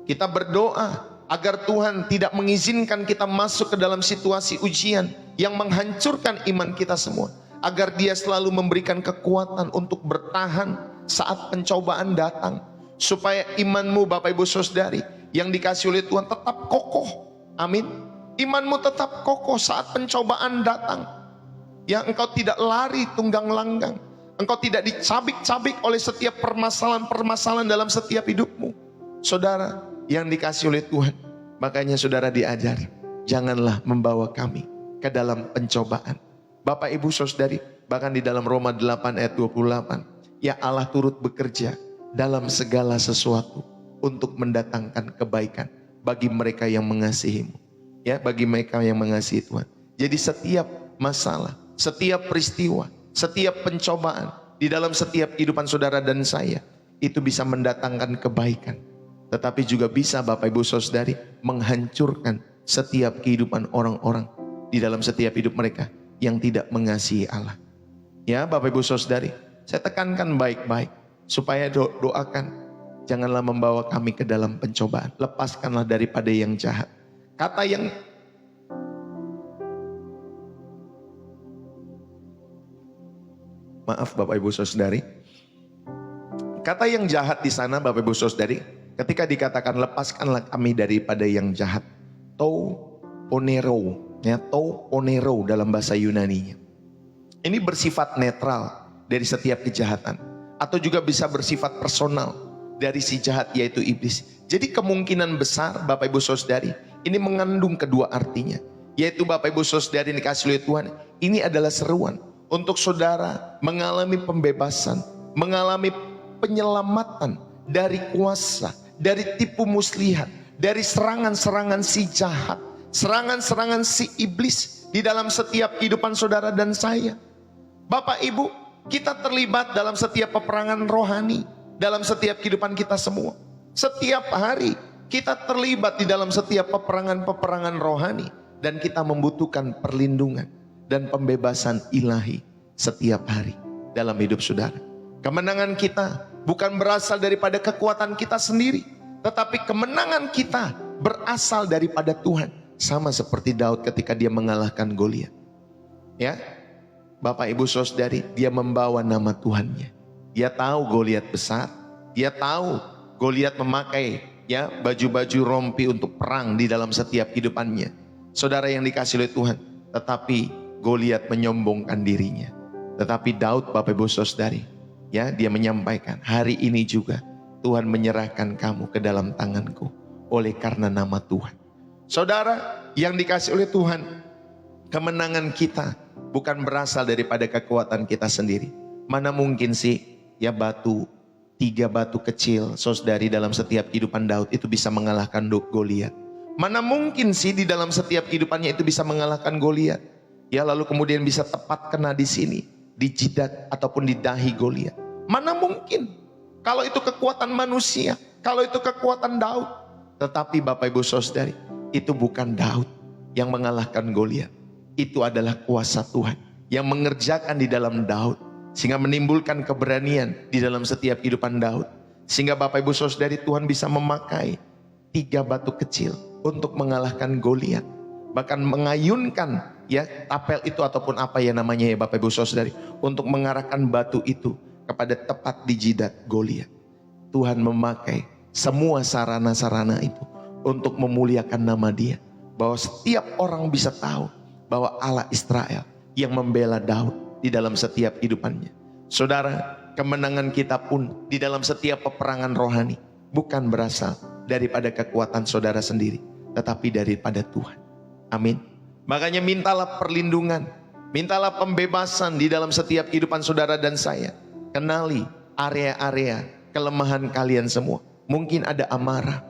S1: Kita berdoa agar Tuhan tidak mengizinkan kita masuk ke dalam situasi ujian yang menghancurkan iman kita semua, agar dia selalu memberikan kekuatan untuk bertahan saat pencobaan datang, supaya imanmu Bapak Ibu Saudari yang dikasih oleh Tuhan tetap kokoh. Amin. Imanmu tetap kokoh saat pencobaan datang, ya, engkau tidak lari tunggang langgang, engkau tidak dicabik-cabik oleh setiap permasalahan-permasalahan dalam setiap hidupmu. Saudara yang dikasih oleh Tuhan, makanya saudara diajar, janganlah membawa kami ke dalam pencobaan. Bapak Ibu Saudari, bahkan di dalam Roma 8 ayat 28, ya, Allah turut bekerja dalam segala sesuatu untuk mendatangkan kebaikan bagi mereka yang mengasihimu, ya, bagi mereka yang mengasihi Tuhan. Jadi setiap masalah, setiap peristiwa, setiap pencobaan di dalam setiap kehidupan saudara dan saya, itu bisa mendatangkan kebaikan, tetapi juga bisa Bapak Ibu Saudari menghancurkan setiap kehidupan orang-orang di dalam setiap hidup mereka yang tidak mengasihi Allah. Ya Bapak Ibu Saudari, saya tekankan baik-baik supaya doakan, janganlah membawa kami ke dalam pencobaan, lepaskanlah daripada yang jahat. Kata yang maaf Bapak Ibu Saudari, kata yang jahat di sana Bapak Ibu Saudari, ketika dikatakan lepaskanlah kami daripada yang jahat, tou ponero, ya, tou ponero dalam bahasa Yunaninya. Ini bersifat netral dari setiap kejahatan, atau juga bisa bersifat personal dari si jahat yaitu iblis. Jadi kemungkinan besar Bapak Ibu Saudari ini mengandung kedua artinya, yaitu Bapak Ibu Saudari yang dikasih oleh Tuhan, ini adalah seruan untuk saudara mengalami pembebasan, mengalami penyelamatan dari kuasa, dari tipu muslihat, dari serangan-serangan si jahat, serangan-serangan si iblis di dalam setiap kehidupan saudara dan saya. Bapak Ibu, kita terlibat dalam setiap peperangan rohani, dalam setiap kehidupan kita semua. Setiap hari kita terlibat di dalam setiap peperangan-peperangan rohani, dan kita membutuhkan perlindungan dan pembebasan ilahi setiap hari dalam hidup saudara. Kemenangan kita bukan berasal daripada kekuatan kita sendiri, tetapi kemenangan kita berasal daripada Tuhan. Sama seperti Daud ketika dia mengalahkan Goliat. Ya, Bapak Ibu Saudari, dia membawa nama Tuhannya. Dia tahu Goliat besar, dia tahu Goliat memakai, ya, baju-baju rompi untuk perang di dalam setiap kehidupannya. Saudara yang dikasih oleh Tuhan, tetapi Goliat menyombongkan dirinya. Tetapi Daud, Bapak Ibu Saudari, Ya, dia menyampaikan, hari ini juga Tuhan menyerahkan kamu ke dalam tanganku oleh karena nama Tuhan. Saudara yang dikasih oleh Tuhan, kemenangan kita bukan berasal daripada kekuatan kita sendiri. Mana mungkin sih ya tiga batu kecil saudari dalam setiap kehidupan Daud itu bisa mengalahkan Goliat. Mana mungkin sih di dalam setiap kehidupannya itu bisa mengalahkan Goliat. Ya, lalu kemudian bisa tepat kena di sini, di jidat ataupun di dahi Goliat. Mana mungkin? Kalau itu kekuatan manusia, kalau itu kekuatan Daud. Tetapi Bapak Ibu Saudari, itu bukan Daud yang mengalahkan Goliat. Itu adalah kuasa Tuhan yang mengerjakan di dalam Daud, sehingga menimbulkan keberanian di dalam setiap kehidupan Daud. Sehingga Bapak Ibu Saudari, Tuhan bisa memakai 3 batu kecil untuk mengalahkan Goliat. Bahkan mengayunkan ya tapel itu ataupun apa ya namanya ya Bapak Ibu Saudari, untuk mengarahkan batu itu kepada tepat di jidat Goliat. Tuhan memakai semua sarana-sarana itu untuk memuliakan nama Dia. Bahwa setiap orang bisa tahu bahwa Allah Israel yang membela Daud di dalam setiap kehidupannya. Saudara, kemenangan kita pun di dalam setiap peperangan rohani bukan berasal daripada kekuatan saudara sendiri, tetapi daripada Tuhan. Amin. Makanya mintalah perlindungan, mintalah pembebasan di dalam setiap kehidupan saudara dan saya. Kenali area-area kelemahan kalian semua. Mungkin ada amarah,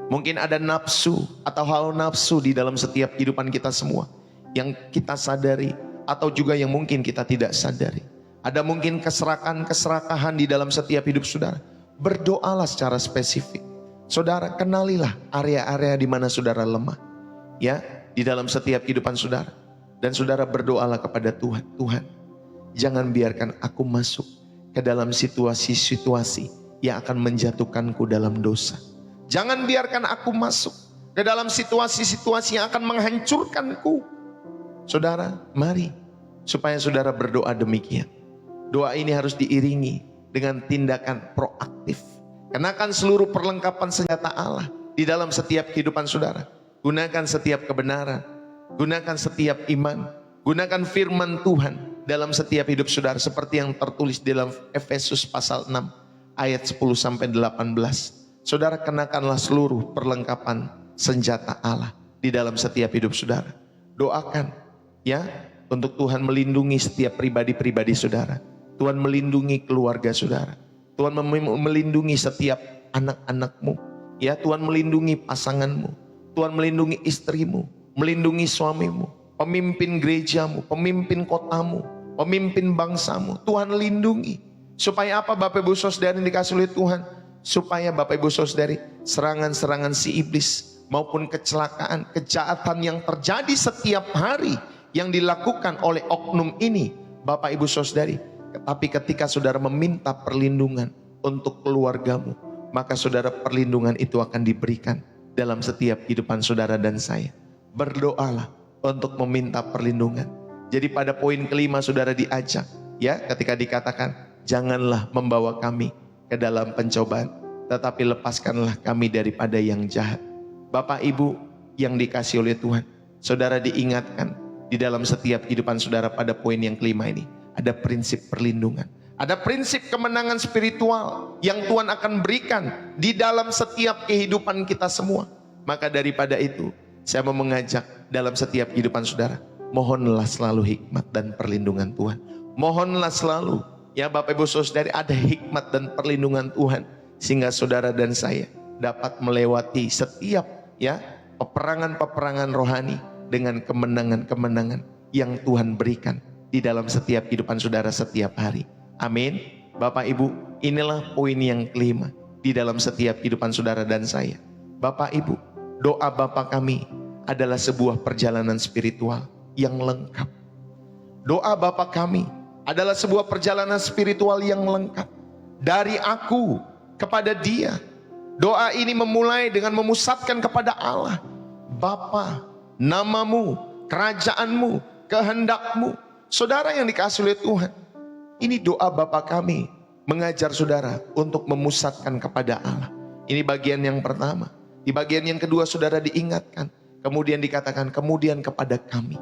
S1: mungkin ada nafsu atau hawa nafsu di dalam setiap kehidupan kita semua, yang kita sadari atau juga yang mungkin kita tidak sadari. Ada mungkin keserakahan di dalam setiap hidup saudara. Berdoalah secara spesifik. Saudara, kenalilah area-area di mana saudara lemah. Ya, di dalam setiap kehidupan saudara. Dan saudara berdoalah kepada Tuhan. Tuhan, jangan biarkan aku masuk ke dalam situasi-situasi yang akan menjatuhkanku dalam dosa. Jangan biarkan aku masuk ke dalam situasi-situasi yang akan menghancurkanku. Saudara, mari supaya saudara berdoa demikian. Doa ini harus diiringi dengan tindakan proaktif. Kenakan seluruh perlengkapan senjata Allah di dalam setiap kehidupan saudara. Gunakan setiap kebenaran, gunakan setiap iman, gunakan firman Tuhan dalam setiap hidup saudara, seperti yang tertulis di dalam Efesus pasal 6 ayat 10 sampai 18. Saudara, kenakanlah seluruh perlengkapan senjata Allah di dalam setiap hidup saudara. Doakan ya untuk Tuhan melindungi setiap pribadi-pribadi saudara. Tuhan melindungi keluarga saudara. Tuhan melindungi setiap anak-anakmu. Ya, Tuhan melindungi pasanganmu. Tuhan melindungi istrimu, melindungi suamimu, pemimpin gerejamu, pemimpin kotamu, pemimpin bangsamu. Tuhan lindungi. Supaya apa Bapak Ibu Saudari dikasih oleh Tuhan? Supaya Bapak Ibu Saudari, serangan-serangan si iblis maupun kecelakaan, kejahatan yang terjadi setiap hari yang dilakukan oleh oknum ini, Bapak Ibu Saudari. Tapi ketika saudara meminta perlindungan untuk keluargamu, maka saudara perlindungan itu akan diberikan dalam setiap kehidupan saudara dan saya. Berdoalah untuk meminta perlindungan. Jadi pada poin kelima saudara diajak ya, ketika dikatakan janganlah membawa kami ke dalam pencobaan, tetapi lepaskanlah kami daripada yang jahat. Bapak Ibu yang dikasih oleh Tuhan, saudara diingatkan di dalam setiap kehidupan saudara pada poin yang kelima ini. Ada prinsip perlindungan. Ada prinsip kemenangan spiritual yang Tuhan akan berikan di dalam setiap kehidupan kita semua. Maka daripada itu, saya mau mengajak dalam setiap kehidupan saudara, mohonlah selalu hikmat dan perlindungan Tuhan. Mohonlah selalu, ya Bapak Ibu Saudari, ada hikmat dan perlindungan Tuhan, sehingga saudara dan saya dapat melewati setiap ya peperangan-peperangan rohani dengan kemenangan-kemenangan yang Tuhan berikan di dalam setiap kehidupan saudara setiap hari. Amin. Bapak Ibu, inilah poin yang kelima di dalam setiap kehidupan saudara dan saya. Bapak Ibu, doa Bapa kami adalah sebuah perjalanan spiritual yang lengkap. Doa Bapa kami adalah sebuah perjalanan spiritual yang lengkap. Dari aku kepada Dia. Doa ini memulai dengan memusatkan kepada Allah. Bapa, namamu, kerajaanmu, kehendakmu. Saudara yang dikasih oleh Tuhan, ini doa Bapa kami mengajar saudara untuk memusatkan kepada Allah. Ini bagian yang pertama. Di bagian yang kedua saudara diingatkan, kemudian dikatakan kemudian kepada kami.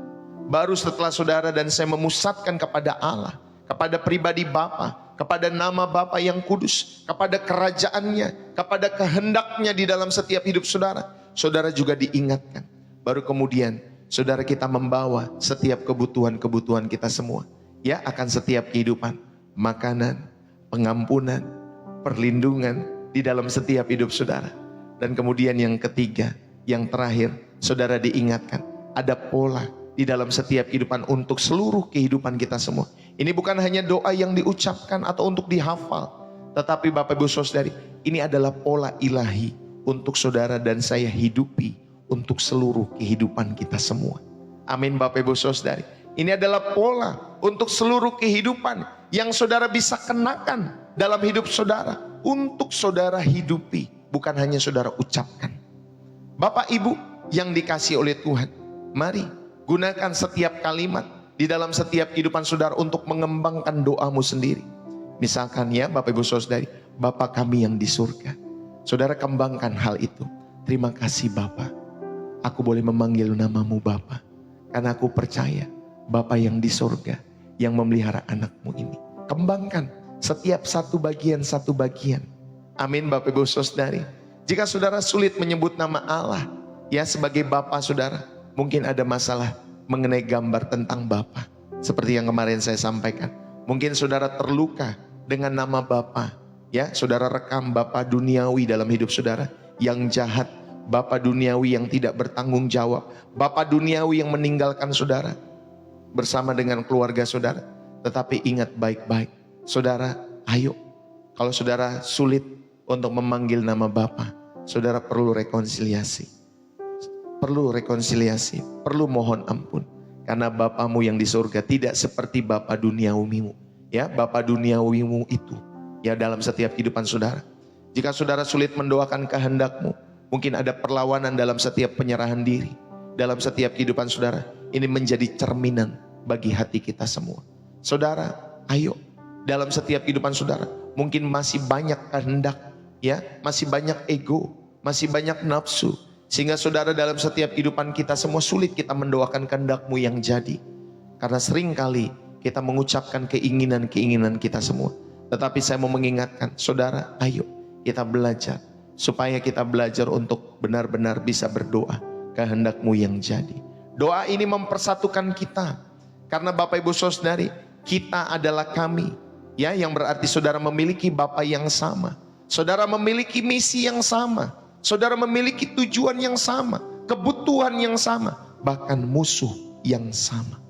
S1: Baru setelah saudara dan saya memusatkan kepada Allah, kepada pribadi Bapa, kepada nama Bapa yang kudus, kepada kerajaannya, kepada kehendaknya di dalam setiap hidup saudara. Saudara juga diingatkan. Baru kemudian saudara kita membawa setiap kebutuhan-kebutuhan kita semua. Ya, akan setiap kehidupan. Makanan, pengampunan, perlindungan di dalam setiap hidup saudara. Dan kemudian yang ketiga, yang terakhir, saudara diingatkan. Ada pola di dalam setiap kehidupan untuk seluruh kehidupan kita semua. Ini bukan hanya doa yang diucapkan atau untuk dihafal, tetapi Bapak Ibu Saudari, ini adalah pola ilahi untuk saudara dan saya hidupi untuk seluruh kehidupan kita semua. Amin Bapak Ibu Saudari. Ini adalah pola untuk seluruh kehidupan yang saudara bisa kenakan dalam hidup saudara, untuk saudara hidupi, bukan hanya saudara ucapkan. Bapak Ibu yang dikasihi oleh Tuhan, mari gunakan setiap kalimat di dalam setiap kehidupan saudara untuk mengembangkan doamu sendiri. Misalkan ya Bapak Ibu Saudari, Bapa kami yang di surga. Saudara kembangkan hal itu. Terima kasih Bapa, aku boleh memanggil namamu Bapa, karena aku percaya Bapa yang di surga yang memelihara anakmu ini. Kembangkan setiap satu bagian. Amin Bapak Ibu Saudari. Jika saudara sulit menyebut nama Allah ya sebagai Bapa saudara, mungkin ada masalah mengenai gambar tentang Bapa. Seperti yang kemarin saya sampaikan. Mungkin saudara terluka dengan nama Bapa. Ya, saudara rekam Bapa duniawi dalam hidup saudara yang jahat, Bapa duniawi yang tidak bertanggung jawab, Bapa duniawi yang meninggalkan saudara bersama dengan keluarga saudara. Tetapi ingat baik-baik, saudara, ayo. Kalau saudara sulit untuk memanggil nama Bapa, saudara perlu rekonsiliasi. Perlu mohon ampun. Karena Bapamu yang di surga tidak seperti Bapa duniawimu. Ya, Bapa duniawimu itu ya dalam setiap kehidupan saudara. Jika saudara sulit mendoakan kehendakmu, mungkin ada perlawanan dalam setiap penyerahan diri, dalam setiap kehidupan saudara. Ini menjadi cerminan bagi hati kita semua. Saudara, ayo dalam setiap kehidupan saudara, mungkin masih banyak kehendak, ya, masih banyak ego, masih banyak nafsu. Sehingga saudara dalam setiap kehidupan kita semua sulit kita mendoakan kehendakmu yang jadi. Karena seringkali kita mengucapkan keinginan-keinginan kita semua. Tetapi saya mau mengingatkan, saudara, ayo kita belajar. Supaya kita belajar untuk benar-benar bisa berdoa kehendakmu yang jadi. Doa ini mempersatukan kita. Karena Bapak Ibu Saudari, kita adalah kami. Ya, yang berarti saudara memiliki Bapa yang sama. Saudara memiliki misi yang sama. Saudara memiliki tujuan yang sama, kebutuhan yang sama, bahkan musuh yang sama.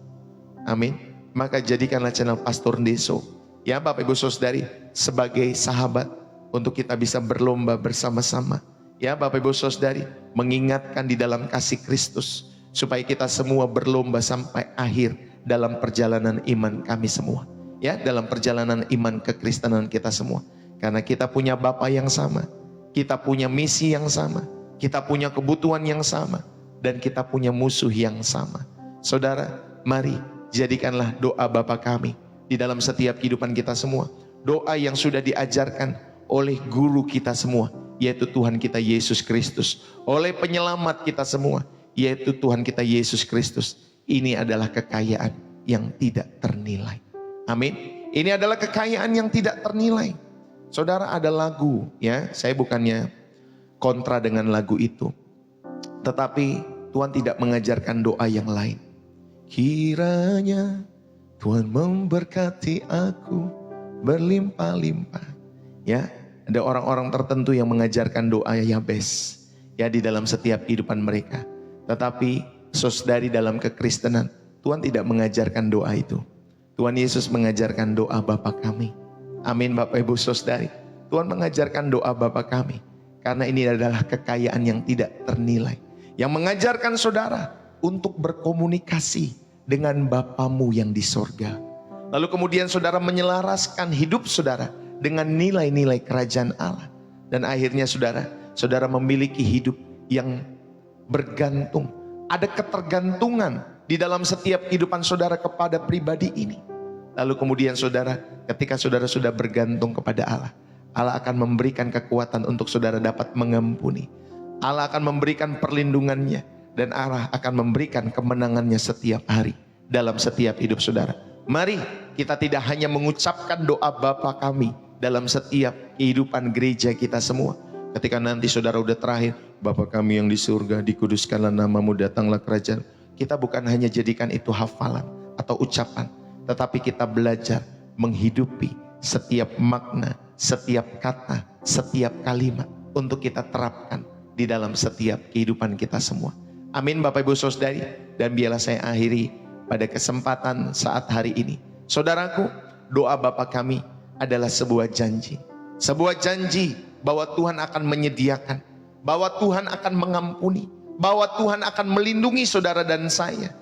S1: Amin. Maka jadikanlah channel Pastor Deso, ya Bapak Ibu Saudari, sebagai sahabat untuk kita bisa berlomba bersama-sama. Ya Bapak Ibu Saudari, mengingatkan di dalam kasih Kristus, supaya kita semua berlomba sampai akhir dalam perjalanan iman kami semua. Ya, dalam perjalanan iman kekristenan kita semua. Karena kita punya Bapa yang sama. Kita punya misi yang sama, kita punya kebutuhan yang sama, dan kita punya musuh yang sama. Saudara, mari jadikanlah doa Bapa kami di dalam setiap kehidupan kita semua. Doa yang sudah diajarkan oleh guru kita semua, yaitu Tuhan kita Yesus Kristus. Oleh penyelamat kita semua, yaitu Tuhan kita Yesus Kristus. Ini adalah kekayaan yang tidak ternilai. Amin. Ini adalah kekayaan yang tidak ternilai. Saudara, ada lagu, ya, saya bukannya kontra dengan lagu itu, tetapi Tuhan tidak mengajarkan doa yang lain. Kiranya Tuhan memberkati aku berlimpah-limpah. Ya, ada orang-orang tertentu yang mengajarkan doa Yabes, ya, di dalam setiap kehidupan mereka. Tetapi saudari, dalam kekristenan, Tuhan tidak mengajarkan doa itu. Tuhan Yesus mengajarkan doa Bapa kami. Amin Bapak Ibu Saudari. Tuhan mengajarkan doa Bapa kami. Karena ini adalah kekayaan yang tidak ternilai. Yang mengajarkan saudara untuk berkomunikasi dengan Bapamu yang di sorga. Lalu kemudian saudara menyelaraskan hidup saudara dengan nilai-nilai kerajaan Allah. Dan akhirnya saudara memiliki hidup yang bergantung. Ada ketergantungan di dalam setiap kehidupan saudara kepada pribadi ini. Lalu kemudian saudara, ketika saudara sudah bergantung kepada Allah, Allah akan memberikan kekuatan untuk saudara dapat mengampuni. Allah akan memberikan perlindungannya, dan Allah akan memberikan kemenangannya setiap hari dalam setiap hidup saudara. Mari kita tidak hanya mengucapkan doa Bapa kami dalam setiap kehidupan gereja kita semua. Ketika nanti saudara udah terakhir, Bapa kami yang di surga, dikuduskanlah namamu, datanglah kerajaan. Kita bukan hanya jadikan itu hafalan atau ucapan, tetapi kita belajar menghidupi setiap makna, setiap kata, setiap kalimat untuk kita terapkan di dalam setiap kehidupan kita semua. Amin Bapak Ibu Saudari. Dan biarlah saya akhiri pada kesempatan saat hari ini. Saudaraku, doa Bapa kami adalah sebuah janji. Sebuah janji bahwa Tuhan akan menyediakan, bahwa Tuhan akan mengampuni, bahwa Tuhan akan melindungi saudara dan saya.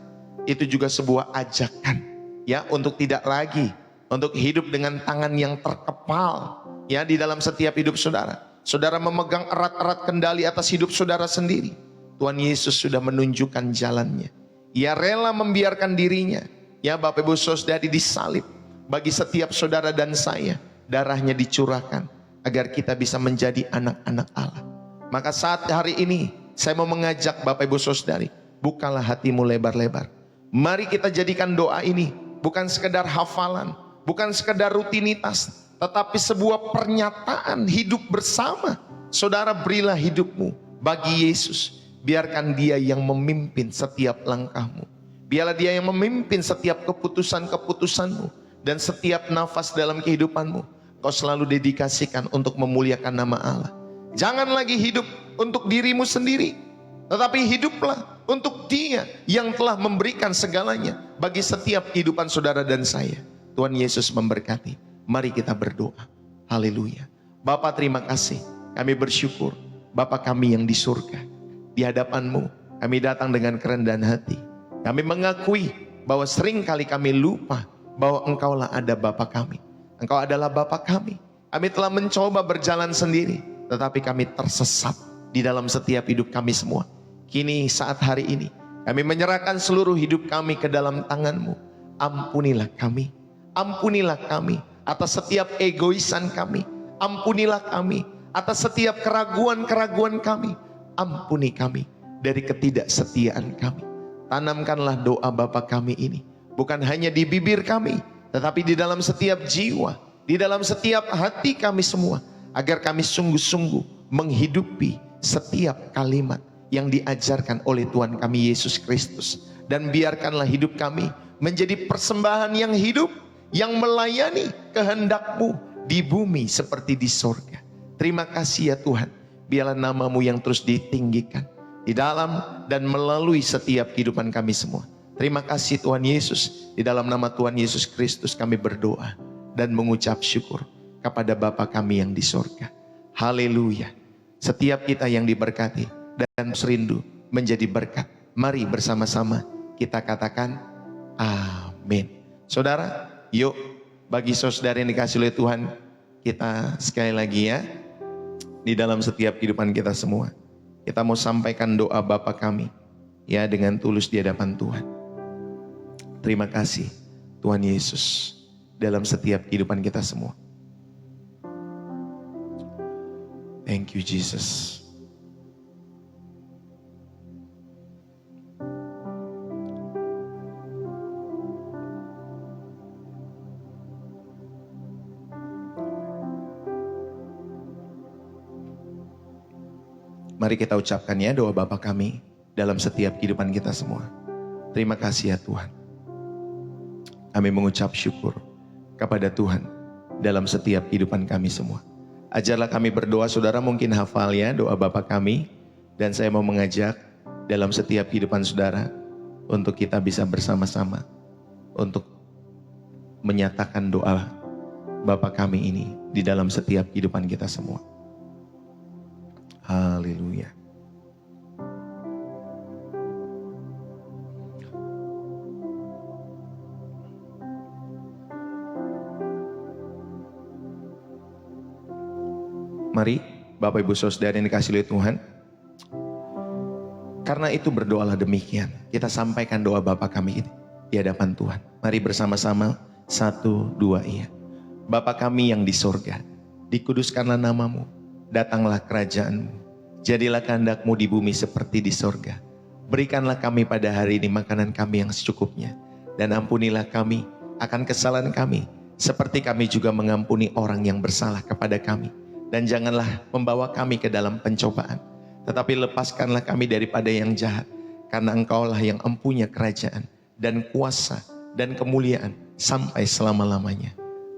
S1: Itu juga sebuah ajakan ya, untuk tidak lagi untuk hidup dengan tangan yang terkepal ya di dalam setiap hidup saudara. Saudara memegang erat-erat kendali atas hidup saudara sendiri. Tuhan Yesus sudah menunjukkan jalannya. Ia rela membiarkan dirinya ya Bapak Ibu Saudari disalib bagi setiap saudara dan saya. Darahnya dicurahkan agar kita bisa menjadi anak-anak Allah. Maka saat hari ini saya mau mengajak Bapak Ibu Saudari, bukalah hatimu lebar-lebar. Mari kita jadikan doa ini bukan sekedar hafalan, bukan sekedar rutinitas, tetapi sebuah pernyataan hidup bersama. Saudara, berilah hidupmu bagi Yesus. Biarkan dia yang memimpin setiap langkahmu. Biarlah dia yang memimpin setiap keputusan-keputusanmu. Dan setiap nafas dalam kehidupanmu, kau selalu dedikasikan untuk memuliakan nama Allah. Jangan lagi hidup untuk dirimu sendiri, tetapi hiduplah untuk Dia yang telah memberikan segalanya bagi setiap kehidupan saudara dan saya. Tuhan Yesus memberkati. Mari kita berdoa. Haleluya. Bapa, terima kasih. Kami bersyukur Bapa kami yang di surga. Di hadapan-Mu kami datang dengan kerendahan hati. Kami mengakui bahwa sering kali kami lupa bahwa Engkaulah ada Bapa kami. Engkau adalah Bapa kami. Kami telah mencoba berjalan sendiri, tetapi kami tersesat di dalam setiap hidup kami semua. Kini saat hari ini kami menyerahkan seluruh hidup kami ke dalam tangan-Mu. Ampunilah kami. Ampunilah kami atas setiap egoisan kami. Ampunilah kami atas setiap keraguan-keraguan kami. Ampuni kami dari ketidaksetiaan kami. Tanamkanlah doa Bapa kami ini bukan hanya di bibir kami, tetapi di dalam setiap jiwa, di dalam setiap hati kami semua, agar kami sungguh-sungguh menghidupi setiap kalimat yang diajarkan oleh Tuhan kami Yesus Kristus. Dan biarkanlah hidup kami menjadi persembahan yang hidup, yang melayani kehendak-Mu di bumi seperti di sorga. Terima kasih ya Tuhan. Biarlah nama-Mu yang terus ditinggikan di dalam dan melalui setiap kehidupan kami semua. Terima kasih Tuhan Yesus. Di dalam nama Tuhan Yesus Kristus kami berdoa dan mengucap syukur kepada Bapa kami yang di sorga. Haleluya. Setiap kita yang diberkati dan serindu menjadi berkat. Mari bersama-sama kita katakan amin. Saudara, yuk bagi saudara yang dikasih oleh Tuhan, kita sekali lagi ya, di dalam setiap kehidupan kita semua, kita mau sampaikan doa Bapa kami ya dengan tulus di hadapan Tuhan. Terima kasih Tuhan Yesus dalam setiap kehidupan kita semua. Thank you Jesus. Mari kita ucapkan ya doa Bapa kami dalam setiap kehidupan kita semua. Terima kasih ya Tuhan. Kami mengucap syukur kepada Tuhan dalam setiap kehidupan kami semua. Ajarlah kami berdoa, saudara mungkin hafal ya doa Bapa kami. Dan saya mau mengajak dalam setiap kehidupan saudara untuk kita bisa bersama-sama untuk menyatakan doa Bapa kami ini di dalam setiap kehidupan kita semua. Haleluya. Mari Bapak Ibu Saudara yang dikasihi oleh Tuhan, karena itu berdoalah demikian. Kita sampaikan doa Bapa kami di hadapan Tuhan. Mari bersama-sama, 1, 2, iya. Bapa kami yang di sorga, dikuduskanlah nama-Mu. Datanglah kerajaan-Mu, jadilah kehendak-Mu di bumi seperti di sorga. Berikanlah kami pada hari ini makanan kami yang secukupnya, dan ampunilah kami akan kesalahan kami, seperti kami juga mengampuni orang yang bersalah kepada kami. Dan janganlah membawa kami ke dalam pencobaan, tetapi lepaskanlah kami daripada yang jahat. Karena Engkaulah yang empunya kerajaan dan kuasa dan kemuliaan sampai selama-lamanya.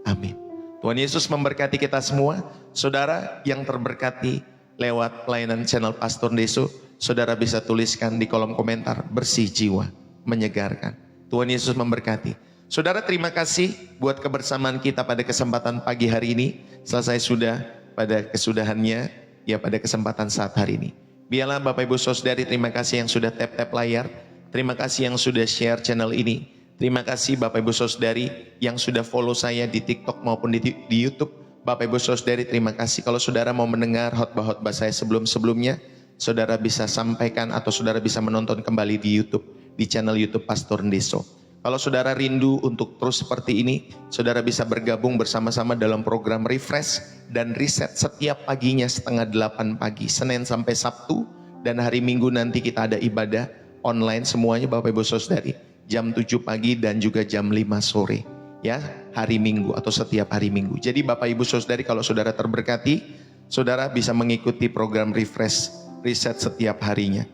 S1: Amin. Tuhan Yesus memberkati kita semua. Saudara yang terberkati lewat pelayanan channel Pastor Deso, saudara bisa tuliskan di kolom komentar, bersih jiwa, menyegarkan. Tuhan Yesus memberkati. Saudara, terima kasih buat kebersamaan kita pada kesempatan pagi hari ini. Selesai sudah pada kesudahannya, ya pada kesempatan saat hari ini. Biarlah Bapak Ibu Saudari, terima kasih yang sudah tap-tap layar. Terima kasih yang sudah share channel ini. Terima kasih Bapak Ibu Saudari yang sudah follow saya di TikTok maupun di YouTube. Bapak Ibu Saudari, terima kasih. Kalau saudara mau mendengar khotbah-khotbah saya sebelum-sebelumnya, saudara bisa sampaikan atau saudara bisa menonton kembali di YouTube, di channel YouTube Pastor Deso. Kalau saudara rindu untuk terus seperti ini, saudara bisa bergabung bersama-sama dalam program Refresh dan Reset setiap paginya 7:30 pagi, Senin sampai Sabtu, dan hari Minggu nanti kita ada ibadah online semuanya Bapak Ibu Saudari, jam 7 pagi dan juga jam 5 sore. Ya, hari Minggu atau setiap hari Minggu. Jadi Bapak Ibu Saudari, kalau saudara terberkati, saudara bisa mengikuti program Refresh Reset setiap harinya.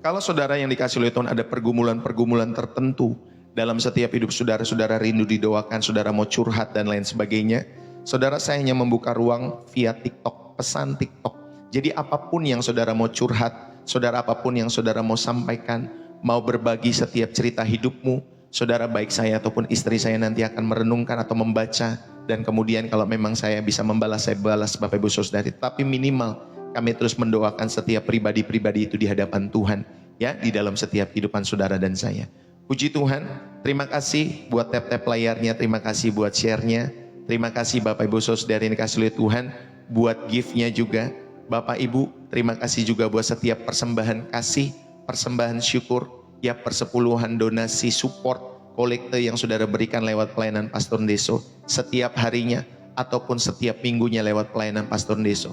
S1: Kalau saudara yang dikasih oleh Tuhan ada pergumulan-pergumulan tertentu dalam setiap hidup saudara, saudara rindu didoakan, saudara mau curhat dan lain sebagainya, saudara, saya hanya membuka ruang via TikTok, pesan TikTok. Jadi apapun yang saudara mau curhat, saudara apapun yang saudara mau sampaikan, mau berbagi setiap cerita hidupmu, saudara, baik saya ataupun istri saya nanti akan merenungkan atau membaca, dan kemudian kalau memang saya bisa membalas, saya balas Bapak Ibu Saudari. Tapi minimal kami terus mendoakan setiap pribadi-pribadi itu di hadapan Tuhan, ya, di dalam setiap kehidupan saudara dan saya. Puji Tuhan, terima kasih buat tap-tap layarnya, terima kasih buat share-nya, terima kasih Bapak Ibu Saudari yang dikasih oleh Tuhan, buat gift-nya juga. Bapak Ibu, terima kasih juga buat setiap persembahan kasih, persembahan syukur, ya, persepuluhan, donasi, support, kolekte yang saudara berikan lewat pelayanan Pastor Deso setiap harinya ataupun setiap minggunya lewat pelayanan Pastor Deso.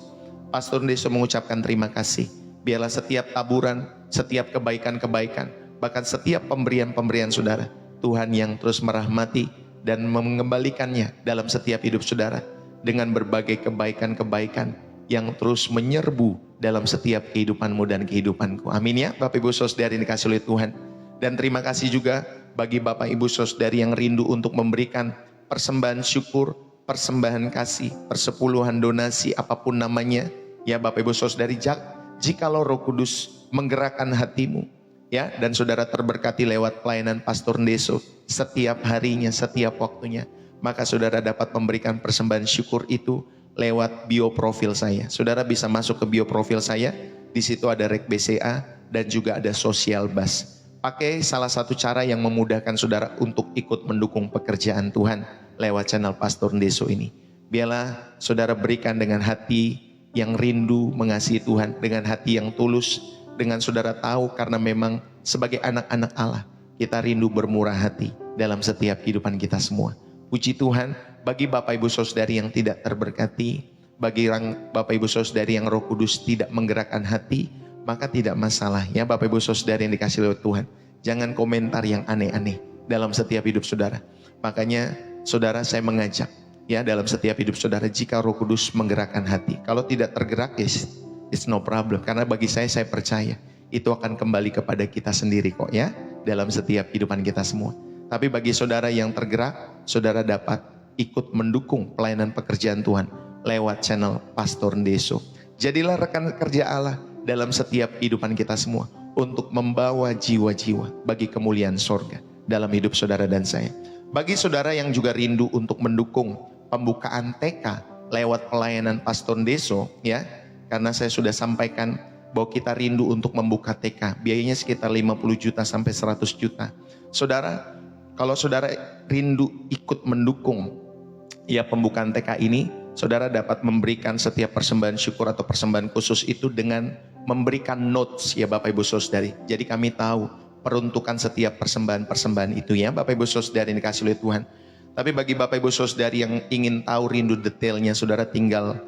S1: Pastor Deso mengucapkan terima kasih. Biarlah setiap taburan, setiap kebaikan-kebaikan, bahkan setiap pemberian-pemberian saudara, Tuhan yang terus merahmati dan mengembalikannya dalam setiap hidup saudara dengan berbagai kebaikan-kebaikan yang terus menyerbu dalam setiap kehidupanmu dan kehidupanku. Amin ya Bapak Ibu Saudari yang dikasih oleh Tuhan. Dan terima kasih juga bagi Bapak Ibu Saudari yang rindu untuk memberikan persembahan syukur, persembahan kasih, persepuluhan, donasi, apapun namanya, ya Bapak Ibu Saudari, jikalau Roh Kudus menggerakkan hatimu, ya, dan saudara terberkati lewat pelayanan Pastor Deso setiap harinya, setiap waktunya, maka saudara dapat memberikan persembahan syukur itu lewat bio profil saya. Saudara bisa masuk ke bio profil saya, di situ ada rek BCA dan juga ada sosial bus. Pakai salah satu cara yang memudahkan saudara untuk ikut mendukung pekerjaan Tuhan lewat channel Pastor Deso ini. Biarlah saudara berikan dengan hati yang rindu mengasihi Tuhan, dengan hati yang tulus, dengan saudara tahu karena memang sebagai anak-anak Allah, kita rindu bermurah hati dalam setiap kehidupan kita semua. Puji Tuhan, bagi Bapak Ibu Saudari yang tidak terberkati, bagi Bapak Ibu Saudari yang Roh Kudus tidak menggerakkan hati, maka tidak masalah ya Bapak Ibu Saudari yang dikasih oleh Tuhan. Jangan komentar yang aneh-aneh dalam setiap hidup saudara. Makanya saudara, saya mengajak ya dalam setiap hidup saudara, jika Roh Kudus menggerakkan hati, kalau tidak tergerak, it's no problem. Karena bagi saya percaya itu akan kembali kepada kita sendiri kok ya, dalam setiap kehidupan kita semua. Tapi bagi saudara yang tergerak, saudara dapat ikut mendukung pelayanan pekerjaan Tuhan lewat channel Pastor Deso. Jadilah rekan kerja Allah dalam setiap kehidupan kita semua untuk membawa jiwa-jiwa bagi kemuliaan sorga dalam hidup saudara dan saya. Bagi saudara yang juga rindu untuk mendukung pembukaan TK lewat pelayanan Pastor Deso, ya, karena saya sudah sampaikan bahwa kita rindu untuk membuka TK, biayanya sekitar 50 juta sampai 100 juta. Saudara, kalau saudara rindu ikut mendukung ya pembukaan TK ini, saudara dapat memberikan setiap persembahan syukur atau persembahan khusus itu dengan memberikan notes ya Bapak Ibu Saudari. Jadi kami tahu peruntukan setiap persembahan-persembahan itu ya Bapak Ibu Saudari yang dikasih oleh Tuhan. Tapi bagi Bapak Ibu Saudari yang ingin tahu rindu detailnya, saudara tinggal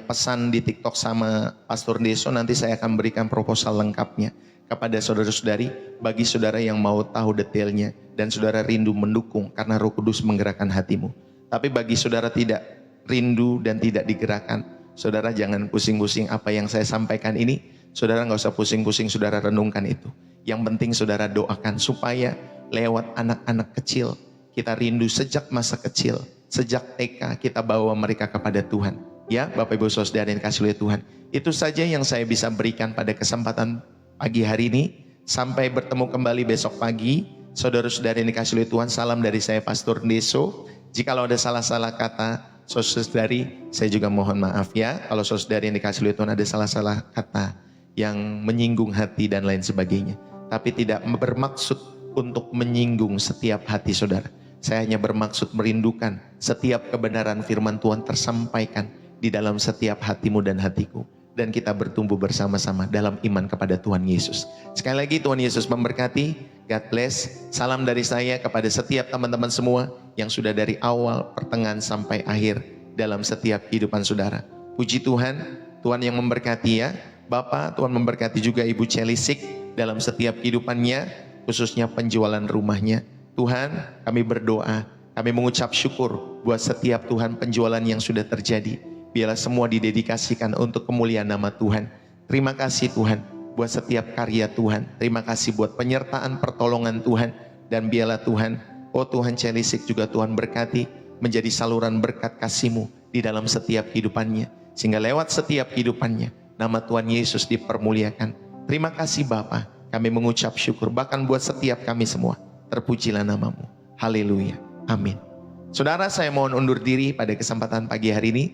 S1: pesan di TikTok sama Pastor Deso, nanti saya akan berikan proposal lengkapnya. kepada saudara-saudari, bagi saudara yang mau tahu detailnya dan saudara rindu mendukung karena Roh Kudus menggerakkan hatimu. Tapi bagi saudara tidak rindu dan tidak digerakkan, saudara jangan pusing-pusing apa yang saya sampaikan ini. Saudara nggak usah pusing-pusing, saudara renungkan itu. Yang penting saudara doakan supaya lewat anak-anak kecil, kita rindu sejak masa kecil, sejak TK kita bawa mereka kepada Tuhan. Ya Bapak Ibu Saudara yang kasih oleh Tuhan. Itu saja yang saya bisa berikan pada kesempatan pagi hari ini. Sampai bertemu kembali besok pagi. Saudara-saudara yang dikasih oleh Tuhan, salam dari saya Pastor Deso. Jikalau ada salah-salah kata, saudari, saya juga mohon maaf ya. Kalau saudari yang dikasih oleh Tuhan ada salah-salah kata yang menyinggung hati dan lain sebagainya. Tapi tidak bermaksud untuk menyinggung setiap hati saudara. Saya hanya bermaksud merindukan setiap kebenaran firman Tuhan tersampaikan di dalam setiap hatimu dan hatiku. Dan kita bertumbuh bersama-sama dalam iman kepada Tuhan Yesus. Sekali lagi Tuhan Yesus memberkati. God bless. Salam dari saya kepada setiap teman-teman semua yang sudah dari awal, pertengahan sampai akhir dalam setiap kehidupan saudara. Puji Tuhan, Tuhan yang memberkati ya. Bapak, Tuhan memberkati juga Ibu Celisik dalam setiap kehidupannya, khususnya penjualan rumahnya. Tuhan, kami berdoa, kami mengucap syukur buat setiap Tuhan penjualan yang sudah terjadi. Biarlah semua didedikasikan untuk kemuliaan nama Tuhan. Terima kasih Tuhan buat setiap karya Tuhan. Terima kasih buat penyertaan pertolongan Tuhan. Dan biarlah Tuhan, oh Tuhan Celisik juga Tuhan berkati menjadi saluran berkat kasih-Mu di dalam setiap kehidupannya. Sehingga lewat setiap kehidupannya, nama Tuhan Yesus dipermuliakan. Terima kasih Bapa, kami mengucap syukur. Bahkan buat setiap kami semua, terpujilah nama-Mu. Haleluya. Amin. Saudara, saya mohon undur diri pada kesempatan pagi hari ini.